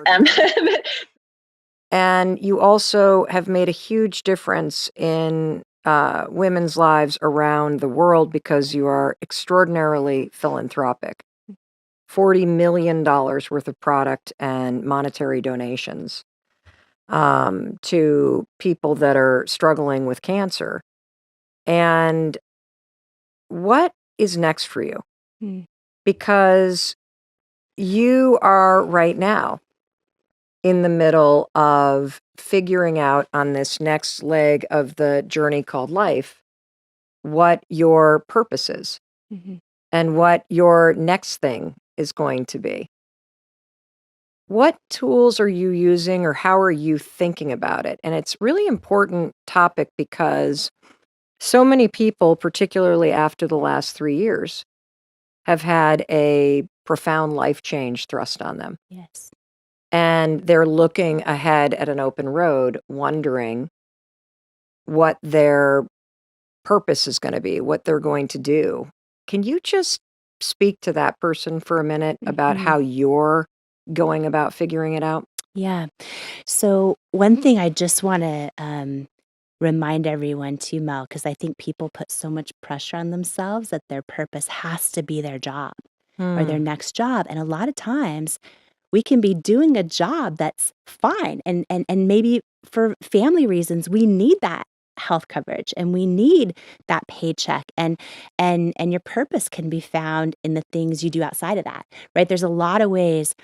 And you also have made a huge difference in women's lives around the world because you are extraordinarily philanthropic. $40 million worth of product and monetary donations to people that are struggling with cancer. And what is next for you? Because you are right now in the middle of figuring out on this next leg of the journey called life what your purpose is and what your next thing is going to be. What tools are you using or how are you thinking about it? And it's really important topic because so many people, particularly after the last 3 years, have had a profound life change thrust on them. Yes. And they're looking ahead at an open road, wondering what their purpose is going to be, what they're going to do. Can you just speak to that person for a minute about how you're going about figuring it out? Yeah. So one thing I just want to remind everyone too, Mel, because I think people put so much pressure on themselves that their purpose has to be their job or their next job. And a lot of times we can be doing a job that's fine. And maybe for family reasons, we need that health coverage and we need that paycheck and your purpose can be found in the things you do outside of that, right? There's a lot of ways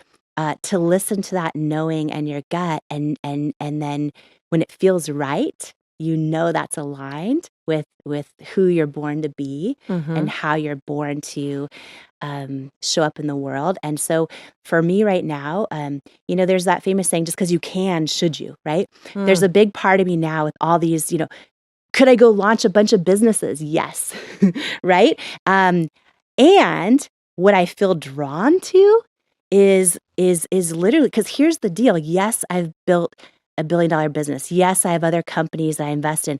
to listen to that knowing and your gut and then when it feels right, you know that's aligned with who you're born to be and how you're born to show up in the world. And so for me right now, there's that famous saying, just because you can, should you, right? There's a big part of me now with all these, could I go launch a bunch of businesses? Yes. Right. And what I feel drawn to is literally, because here's the deal. Yes, I've built $1 billion business. Yes, I have other companies I invest in.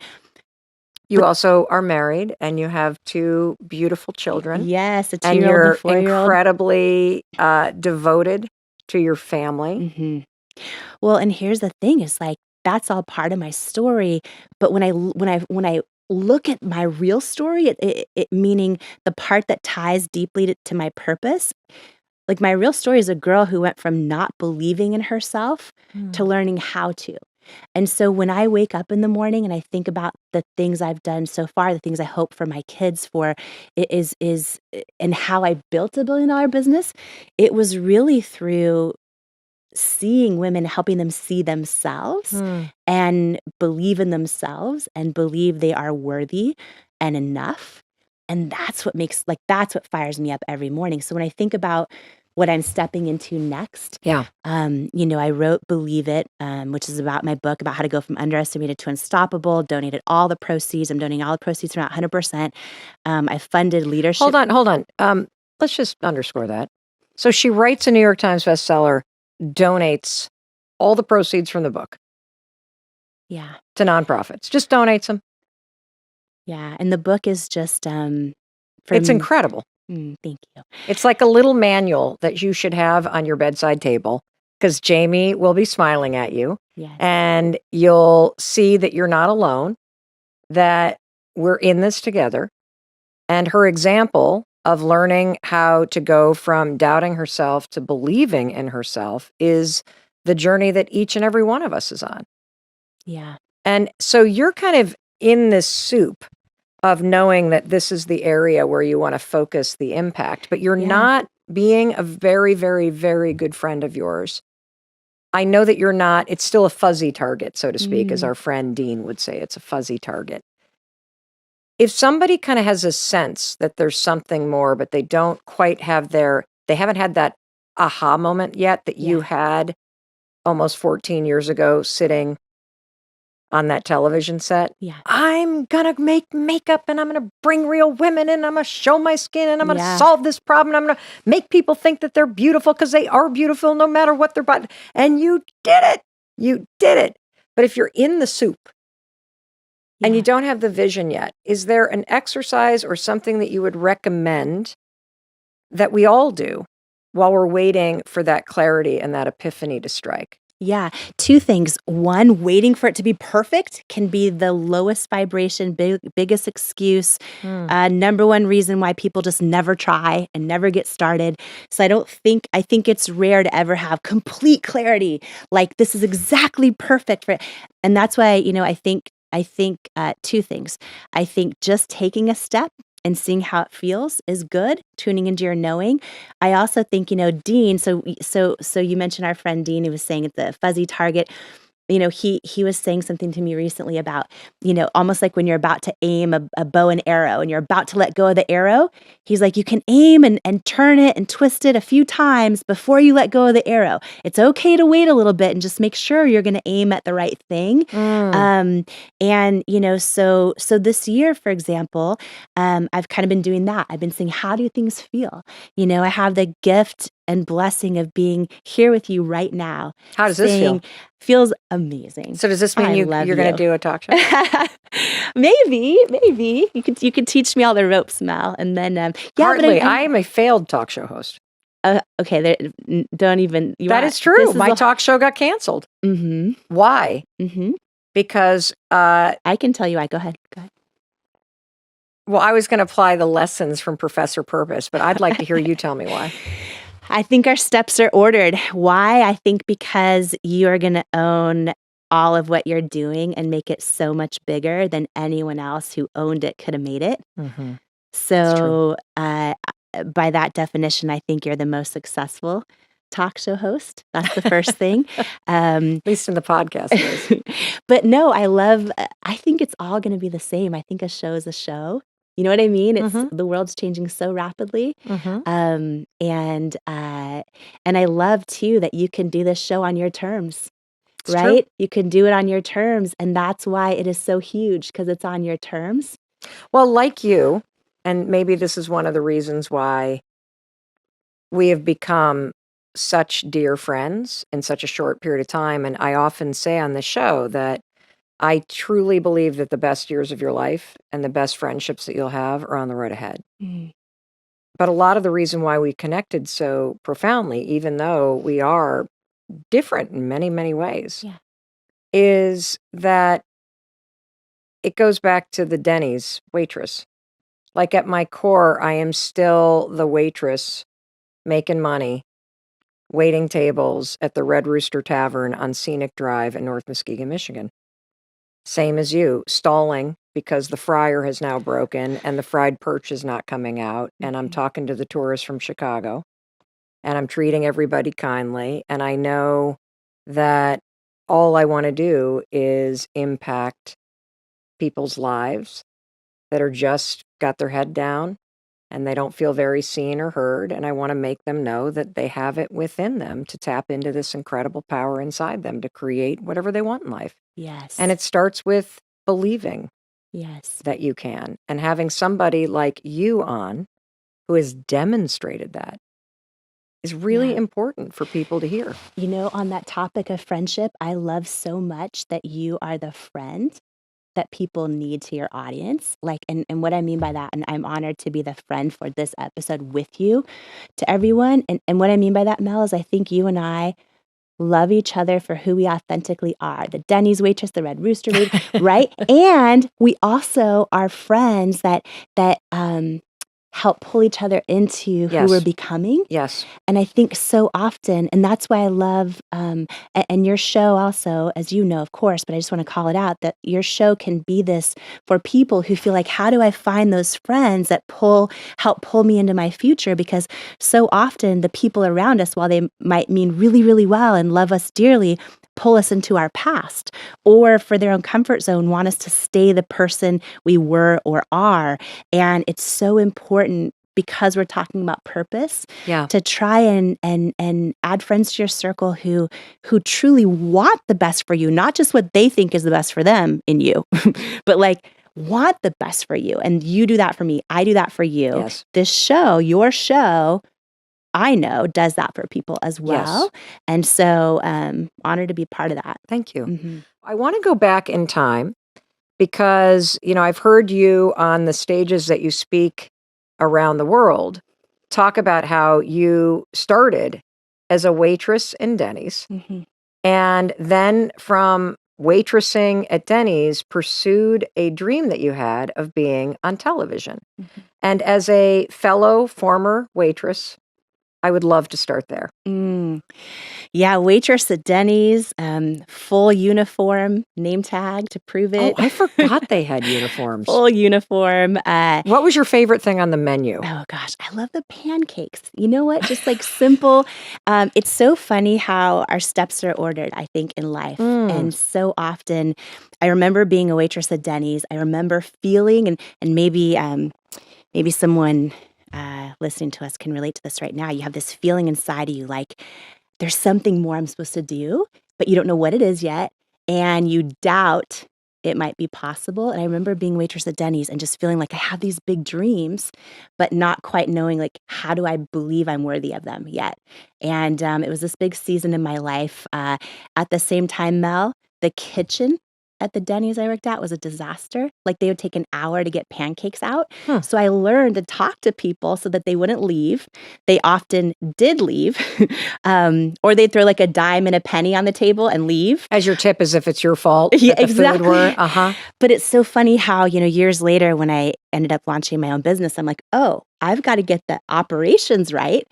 You also are married and you have 2 beautiful children. Yes, a 2-year-old and and a you're 4-year-old. incredibly devoted to your family. Well, and here's the thing: is like that's all part of my story. But when I look at my real story, it meaning the part that ties deeply to my purpose. Like my real story is a girl who went from not believing in herself to learning how to. And so when I wake up in the morning and I think about the things I've done so far, the things I hope for my kids for, and how I built $1 billion business, it was really through seeing women, helping them see themselves and believe in themselves and believe they are worthy and enough. And that's what fires me up every morning. So when I think about what I'm stepping into next, I wrote Believe It, which is about my book, about how to go from underestimated to unstoppable, donated all the proceeds. I'm donating all the proceeds from 100%. I funded leadership. Hold on. Let's just underscore that. So she writes a New York Times bestseller, donates all the proceeds from the book. Yeah. To nonprofits. Just donates them. Yeah. And the book is just it's incredible. Thank you. It's like a little manual that you should have on your bedside table because Jamie will be smiling at you. Yes. And you'll see that you're not alone, that we're in this together. And her example of learning how to go from doubting herself to believing in herself is the journey that each and every one of us is on. Yeah. And so you're kind of in this soup of knowing that this is the area where you want to focus the impact, but you're not being a very, very, very good friend of yours. I know that you're not, it's still a fuzzy target, so to speak, as our friend Dean would say, it's a fuzzy target. If somebody kind of has a sense that there's something more, but they don't quite have they haven't had that aha moment yet that you had almost 14 years ago sitting on that television set. Yeah. I'm going to make makeup and I'm going to bring real women in. I'm going to show my skin and I'm going to solve this problem. I'm going to make people think that they're beautiful because they are beautiful no matter what their body. And you did it. You did it. But if you're in the soup and you don't have the vision yet, is there an exercise or something that you would recommend that we all do while we're waiting for that clarity and that epiphany to strike? Yeah. 2 things. One, waiting for it to be perfect can be the lowest vibration, biggest excuse, number one reason why people just never try and never get started. So I think it's rare to ever have complete clarity. Like this is exactly perfect for it. And that's why, I think 2 things. I think just taking a step and seeing how it feels is good, tuning into your knowing. I also think, Dean, so you mentioned our friend Dean, who was saying it's a fuzzy target. He was saying something to me recently about, almost like when you're about to aim a bow and arrow and you're about to let go of the arrow. He's like, you can aim and turn it and twist it a few times before you let go of the arrow. It's okay to wait a little bit and just make sure you're going to aim at the right thing. So this year, for example, I've kind of been doing that. I've been saying, how do things feel? I have the gift and blessing of being here with you right now. How does this feel? Feels amazing. So does this mean you're going to do a talk show? Maybe you could teach me all the ropes, Mel, and then hardly. I am a failed talk show host. Okay, don't even. That is true. My talk show got canceled. Mm-hmm. Why? Mm-hmm. Because I can tell you why. Go ahead. Well, I was going to apply the lessons from Professor Purpose, but I'd like to hear you tell me why. I think our steps are ordered. Why? I think because you are going to own all of what you're doing and make it so much bigger than anyone else who owned it could have made it. Mm-hmm. So by that definition, I think you're the most successful talk show host. That's the first thing. At least in the podcast is. But no, I think it's all going to be the same. I think a show is a show. You know what I mean? It's the world's changing so rapidly. And I love too that you can do this show on your terms, it's right? True. You can do it on your terms. And that's why it is so huge, because it's on your terms. Well, like you, and maybe this is one of the reasons why we have become such dear friends in such a short period of time. And I often say on the show that I truly believe that the best years of your life and the best friendships that you'll have are on the road ahead. Mm. But a lot of the reason why we connected so profoundly, even though we are different in many, many ways, is that it goes back to the Denny's waitress. Like at my core, I am still the waitress making money, waiting tables at the Red Rooster Tavern on Scenic Drive in North Muskegon, Michigan. Same as you, stalling because the fryer has now broken and the fried perch is not coming out. And I'm talking to the tourists from Chicago and I'm treating everybody kindly. And I know that all I want to do is impact people's lives that are just got their head down and they don't feel very seen or heard. And I want to make them know that they have it within them to tap into this incredible power inside them to create whatever they want in life. Yes. And it starts with believing that you can. And having somebody like you on who has demonstrated that is really important for people to hear. On that topic of friendship, I love so much that you are the friend that people need to your audience. And what I mean by that, and I'm honored to be the friend for this episode with you to everyone. And what I mean by that, Mel, is I think you and I love each other for who we authentically are. The Denny's waitress, the Red Rooster waitress, right? And we also are friends that help pull each other into who we're becoming. Yes. And I think so often, and that's why I love, and your show also, as you know, of course, but I just want to call it out, that your show can be this for people who feel like, how do I find those friends that help pull me into my future? Because so often the people around us, while they might mean really, really well and love us dearly, pull us into our past, or for their own comfort zone, want us to stay the person we were or are. And it's so important, because we're talking about purpose, to try and add friends to your circle who truly want the best for you, not just what they think is the best for them in you, but want the best for you. And you do that for me. I do that for you. Yes. This show, your show, I know does that for people as well. Yes. And so honored to be part of that. Thank you. I want to go back in time because, I've heard you on the stages that you speak around the world talk about how you started as a waitress in Denny's and then from waitressing at Denny's pursued a dream that you had of being on television. And as a fellow former waitress, I would love to start there. Yeah, waitress at Denny's, full uniform, name tag to prove Oh, it. I forgot they had uniforms. Full uniform. What was your favorite thing on the menu? Oh gosh, I love the pancakes. You know what? Just like simple. It's so funny how our steps are ordered, I think, in life. And so often, I remember being a waitress at Denny's. I remember feeling, and maybe someone listening to us can relate to this right now. You have this feeling inside of you like there's something more I'm supposed to do, but you don't know what it is yet. And you doubt it might be possible. And I remember being waitress at Denny's and just feeling like I have these big dreams, but not quite knowing like, how do I believe I'm worthy of them yet? And it was this big season in my life. At the same time, Mel, the kitchen at the Denny's I worked at was a disaster. Like they would take an hour to get pancakes out. So I learned to talk to people so that they wouldn't leave. They often did leave, or they'd throw like a dime and a penny on the table and leave. As your tip, as if it's your fault. Yeah, that the exactly. Food were. But it's so funny how, years later when I ended up launching my own business, I'm like, oh, I've got to get the operations right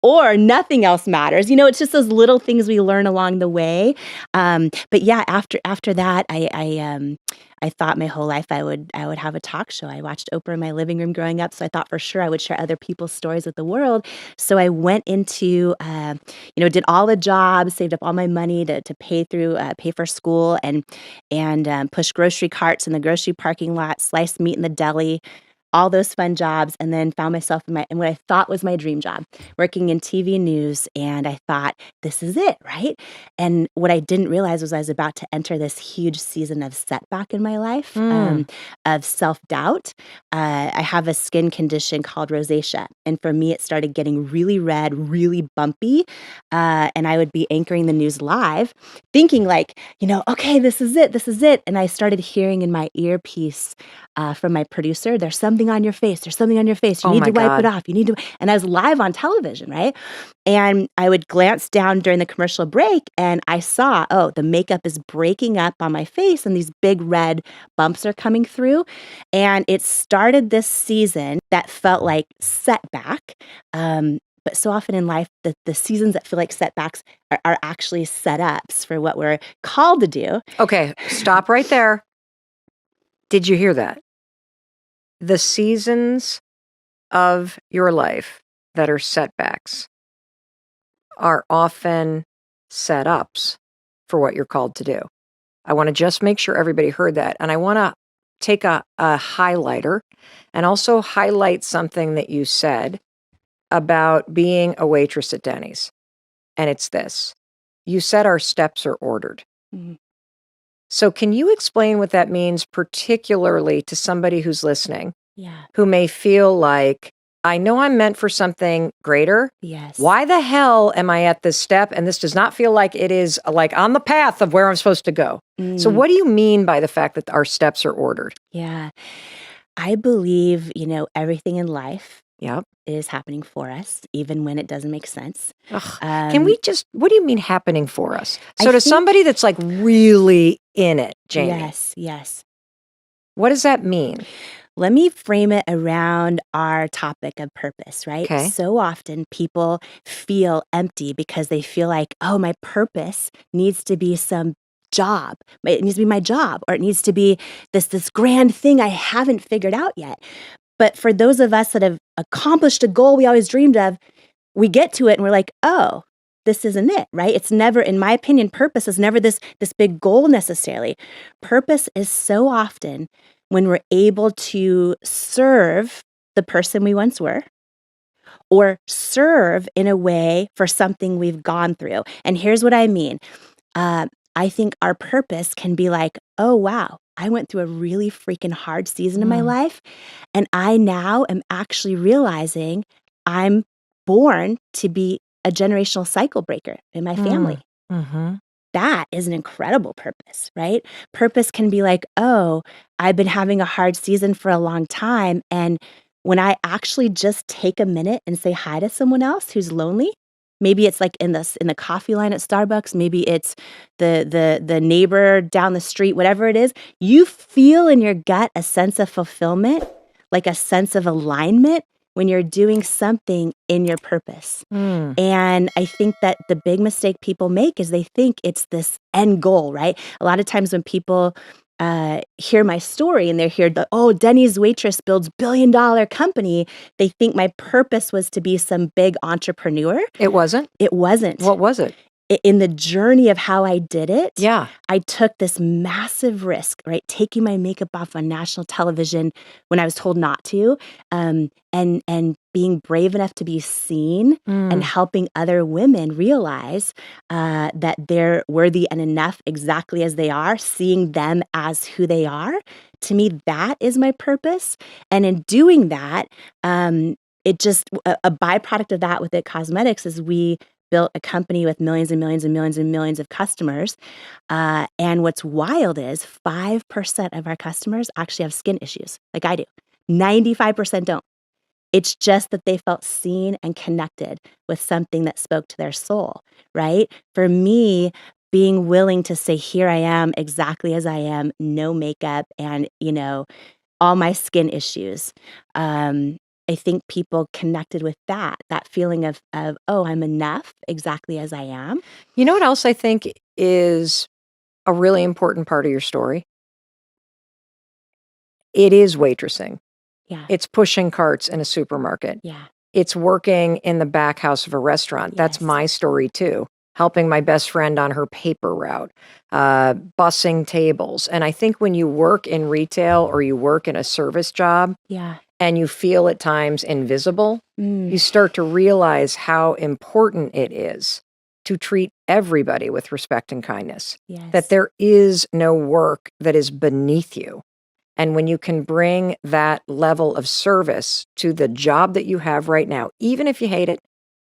or nothing else matters. It's just those little things we learn along the way. But yeah, after that, I thought my whole life I would have a talk show. I watched Oprah in my living room growing up, so I thought for sure I would share other people's stories with the world. So I went into, did all the jobs, saved up all my money to pay for school, and push grocery carts in the grocery parking lot, sliced meat in the deli, all those fun jobs, and then found myself in what I thought was my dream job, working in TV news. And I thought, this is it, right? And what I didn't realize was I was about to enter this huge season of setback in my life, of self-doubt. I have a skin condition called rosacea. And for me, it started getting really red, really bumpy. And I would be anchoring the news live, thinking like, okay, this is it. And I started hearing in my earpiece from my producer, there's something on your face. There's something on your face. You need to wipe it off. And I was live on television, right? And I would glance down during the commercial break and I saw, the makeup is breaking up on my face and these big red bumps are coming through. And it started this season that felt like setback. But so often in life, the seasons that feel like setbacks are actually setups for what we're called to do. Okay, stop right there. Did you hear that? The seasons of your life that are setbacks are often setups for what you're called to do. I want to just make sure everybody heard that. And I want to take a highlighter and also highlight something that you said about being a waitress at Denny's. And it's this. You said our steps are ordered. Mm-hmm. So can you explain what that means, particularly to somebody who's listening, who may feel like, I know I'm meant for something greater. Yes. Why the hell am I at this step? And this does not feel like it is like on the path of where I'm supposed to go. So what do you mean by the fact that our steps are ordered? Yeah. I believe, everything in life Yep. is happening for us, even when it doesn't make sense. Can we what do you mean happening for us? So to somebody that's like really in it, Jamie. Yes. What does that mean? Let me frame it around our topic of purpose, right? Okay. So often people feel empty because they feel like, my purpose needs to be some job. It needs to be my job, or it needs to be this grand thing I haven't figured out yet. But for those of us that have accomplished a goal we always dreamed of, we get to it and we're like, this isn't it, right? It's never, in my opinion, purpose is never this big goal necessarily. Purpose is so often when we're able to serve the person we once were, or serve in a way for something we've gone through. And here's what I mean. I think our purpose can be like, oh, wow, I went through a really freaking hard season in my life. And I now am actually realizing I'm born to be a generational cycle breaker in my family. Mm-hmm. That is an incredible purpose, right? Purpose can be like, I've been having a hard season for a long time. And when I actually just take a minute and say hi to someone else who's lonely, maybe it's like in the coffee line at Starbucks, maybe it's the neighbor down the street, whatever it is, you feel in your gut a sense of fulfillment, like a sense of alignment when you're doing something in your purpose. And I think that the big mistake people make is they think it's this end goal, right? A lot of times when people hear my story and they hear the, oh, Denny's waitress builds $1 billion company, they think my purpose was to be some big entrepreneur. It wasn't? It wasn't. What was it? In the journey of how I did it, Yeah. I took this massive risk, right? Taking my makeup off on national television when I was told not to, and being brave enough to be seen and helping other women realize that they're worthy and enough exactly as they are, seeing them as who they are. To me, that is my purpose. And in doing that, it just, a byproduct of that with It Cosmetics is we built a company with millions and millions and millions and millions of customers. And what's wild is 5% of our customers actually have skin issues, like I do. 95% don't. It's just that they felt seen and connected with something that spoke to their soul, right? For me, being willing to say, here I am exactly as I am, no makeup and, all my skin issues. I think people connected with that feeling of, oh, I'm enough exactly as I am. You know what else I think is a really important part of your story? It is waitressing. Yeah. It's pushing carts in a supermarket. Yeah. It's working in the back house of a restaurant. That's Yes. my story too. Helping my best friend on her paper route, bussing tables. And I think when you work in retail or you work in a service job, Yeah. and you feel at times invisible, you start to realize how important it is to treat everybody with respect and kindness. Yes. That there is no work that is beneath you. And when you can bring that level of service to the job that you have right now, even if you hate it,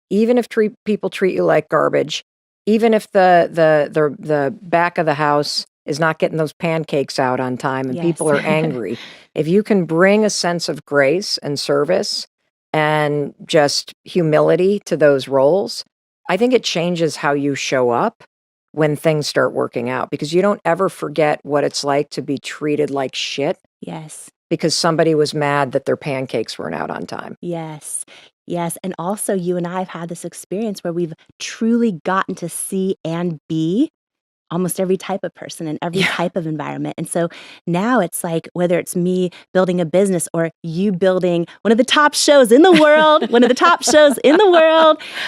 even if people treat you like garbage, even if the back of the house is not getting those pancakes out on time and Yes. people are angry, if you can bring a sense of grace and service and just humility to those roles, I think it changes how you show up when things start working out, because you don't ever forget what it's like to be treated like shit Yes. because somebody was mad that their pancakes weren't out on time. Yes. Yes. And also, you and I have had this experience where we've truly gotten to see and be almost every type of person in every type of environment. And so now it's like, whether it's me building a business or you building one of the top shows in the world,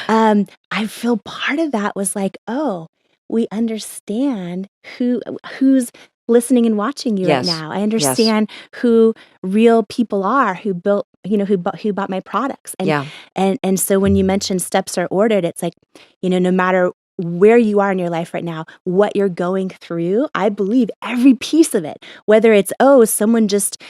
I feel part of that was like, oh, we understand who's listening and watching you right Yes. now. I understand who real people are who built, who bought my products. And so when you mention steps are ordered, it's like, no matter where you are in your life right now, what you're going through, I believe every piece of it, whether it's, oh, someone just,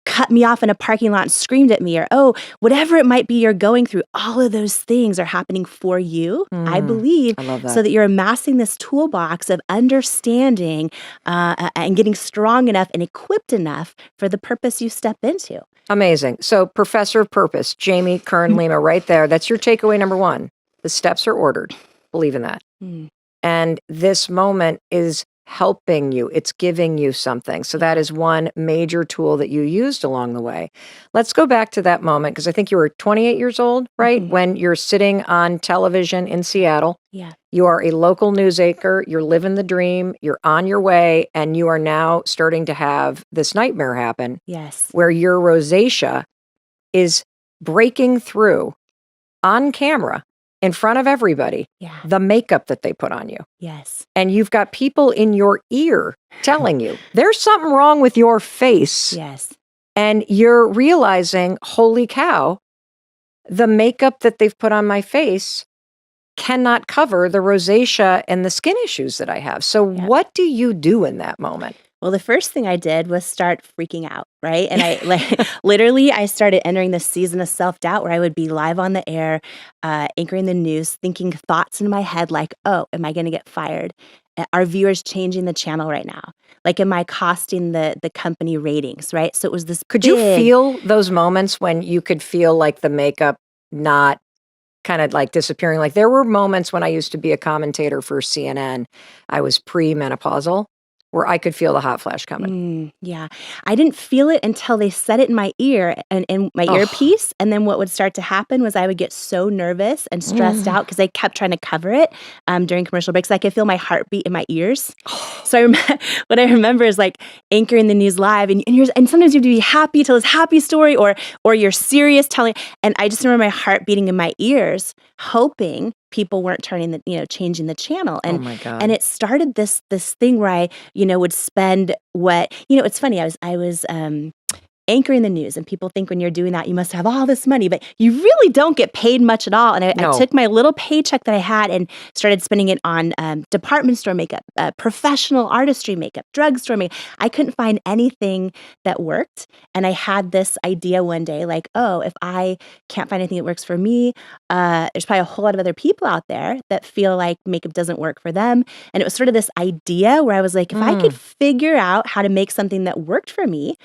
cut me off in a parking lot and screamed at me, or, oh, whatever it might be you're going through, all of those things are happening for you, I believe, I love that. so that you're amassing this toolbox of understanding and getting strong enough and equipped enough for the purpose you step into. Amazing. So Professor of Purpose, Jamie Kern Lima, right there. That's your takeaway number one. The steps are ordered. Believe in that. And this moment is helping you. It's giving you something. So that is one major tool that you used along the way. Let's go back to that moment, because I think you were 28 years old, right? When you're sitting on television in Seattle. Yeah. You are a local news anchor. You're living the dream. You're on your way. And you are now starting to have this nightmare happen. Yes. Where your rosacea is breaking through on camera in front of everybody, the makeup that they put on you. Yes. And you've got people in your ear telling you, there's something wrong with your face. Yes. And you're realizing, holy cow, the makeup that they've put on my face cannot cover the rosacea and the skin issues that I have. So what do you do in that moment? Well, the first thing I did was start freaking out, right? And I literally started entering this season of self-doubt where I would be live on the air, anchoring the news, thinking thoughts in my head like, oh, am I going to get fired? Are viewers changing the channel right now? Like, am I costing the company ratings, right? So it was this Could you feel those moments when you could feel like the makeup not kind of like disappearing? Like, there were moments when I used to be a commentator for CNN. I was pre-menopausal. where I could feel the hot flash coming. Yeah. I didn't feel it until they said it in my ear and in my earpiece. And then what would start to happen was I would get so nervous and stressed out because they kept trying to cover it during commercial breaks. I could feel my heartbeat in my ears. So what I remember is like anchoring the news live and sometimes you have to be happy, tell this happy story or you're serious telling. And I just remember my heart beating in my ears, hoping people weren't changing the channel. And, oh my God. and it started this thing where I, would spend it's funny. I was anchoring the news and people think when you're doing that, you must have all this money, but you really don't get paid much at all. And I took my little paycheck that I had and started spending it on department store makeup, professional artistry makeup, drugstore makeup. I couldn't find anything that worked. And I had this idea one day, like, oh, if I can't find anything that works for me, there's probably a whole lot of other people out there that feel like makeup doesn't work for them. And it was sort of this idea where I was like, if I could figure out how to make something that worked for me,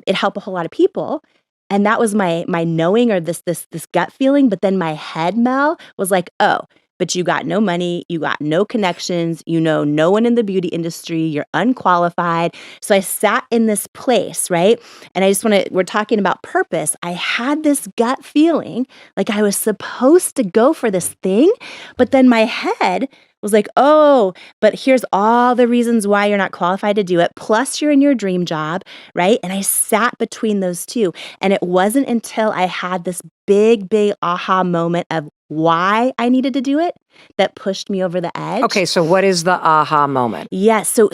it helped a whole lot of people. And that was my knowing or this gut feeling. But then my head, Mel, was like, oh, but you got no money, you got no connections, no one in the beauty industry, you're unqualified. So I sat in this place, right? And we're talking about purpose. I had this gut feeling like I was supposed to go for this thing, but then my head was like, oh, but here's all the reasons why you're not qualified to do it. Plus you're in your dream job, right? And I sat between those two. And it wasn't until I had this big aha moment of why I needed to do it that pushed me over the edge. Okay, so what is the aha moment? Yeah, so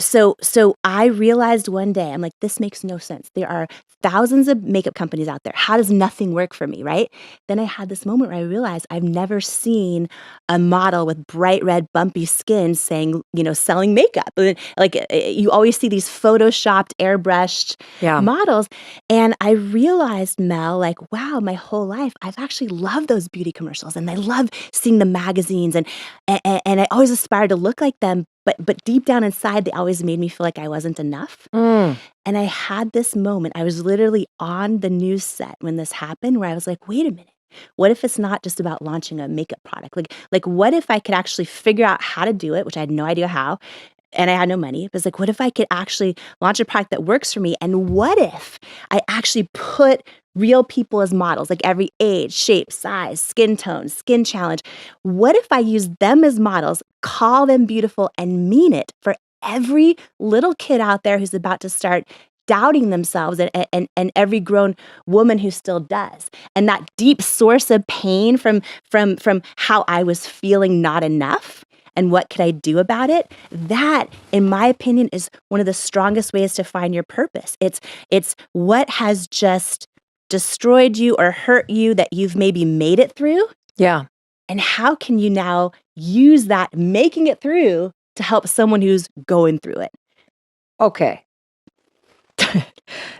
I realized one day, I'm like, this makes no sense. There are thousands of makeup companies out there. How does nothing work for me, right? Then I had this moment where I realized I've never seen a model with bright red bumpy skin saying, selling makeup. Like you always see these photoshopped, airbrushed models. And I realized, Mel, like, wow, my whole life, I've actually loved those beauty commercials and I love seeing the magazines and I always aspired to look like them. But deep down inside, they always made me feel like I wasn't enough. And I had this moment. I was literally on the news set when this happened where I was like, wait a minute. What if it's not just about launching a makeup product? Like what if I could actually figure out how to do it, which I had no idea how, and I had no money. It was like, what if I could actually launch a product that works for me? And what if I actually put real people as models, like every age, shape, size, skin tone, skin challenge? What if I use them as models, call them beautiful, and mean it for every little kid out there who's about to start doubting themselves and every grown woman who still does. And that deep source of pain from how I was feeling not enough and what could I do about it? That, in my opinion, is one of the strongest ways to find your purpose. It's what has just destroyed you or hurt you that you've maybe made it through. Yeah. And how can you now use that making it through to help someone who's going through it? Okay.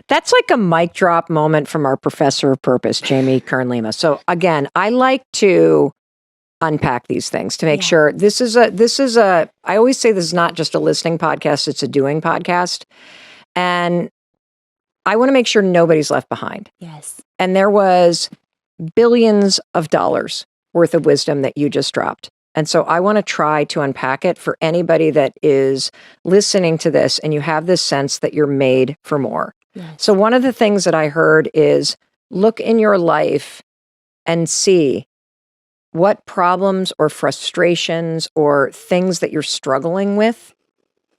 That's like a mic drop moment from our professor of purpose, Jamie Kern Lima. So again, I like to unpack these things to make sure this is a, I always say this is not just a listening podcast, it's a doing podcast. And I want to make sure nobody's left behind. Yes. And there was billions of dollars worth of wisdom that you just dropped. And so I want to try to unpack it for anybody that is listening to this and you have this sense that you're made for more. Yes. So one of the things that I heard is look in your life and see what problems or frustrations or things that you're struggling with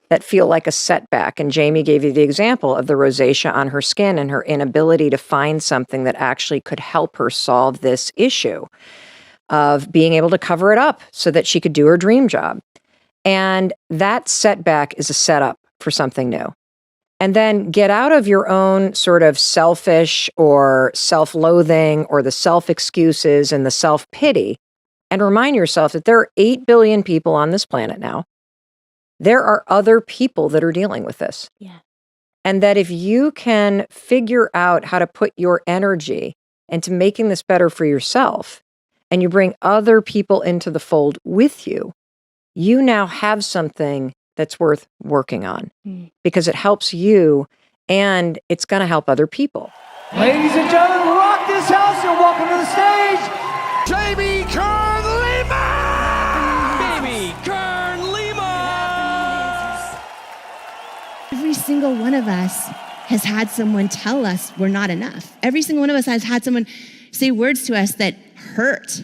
that feel like a setback. And Jamie gave you the example of the rosacea on her skin and her inability to find something that actually could help her solve this issue of being able to cover it up so that she could do her dream job. And that setback is a setup for something new. And then get out of your own sort of selfish or self-loathing or the self-excuses and the self-pity and remind yourself that there are 8 billion people on this planet now. There are other people that are dealing with this. Yeah. And that if you can figure out how to put your energy into making this better for yourself and you bring other people into the fold with you, you now have something that's worth working on because it helps you and it's going to help other people. Ladies and gentlemen, rock this house and welcome to the stage, Jamie Kern Lima! Jamie Kern Lima! Every single one of us has had someone tell us we're not enough. Every single one of us has had someone say words to us that hurt.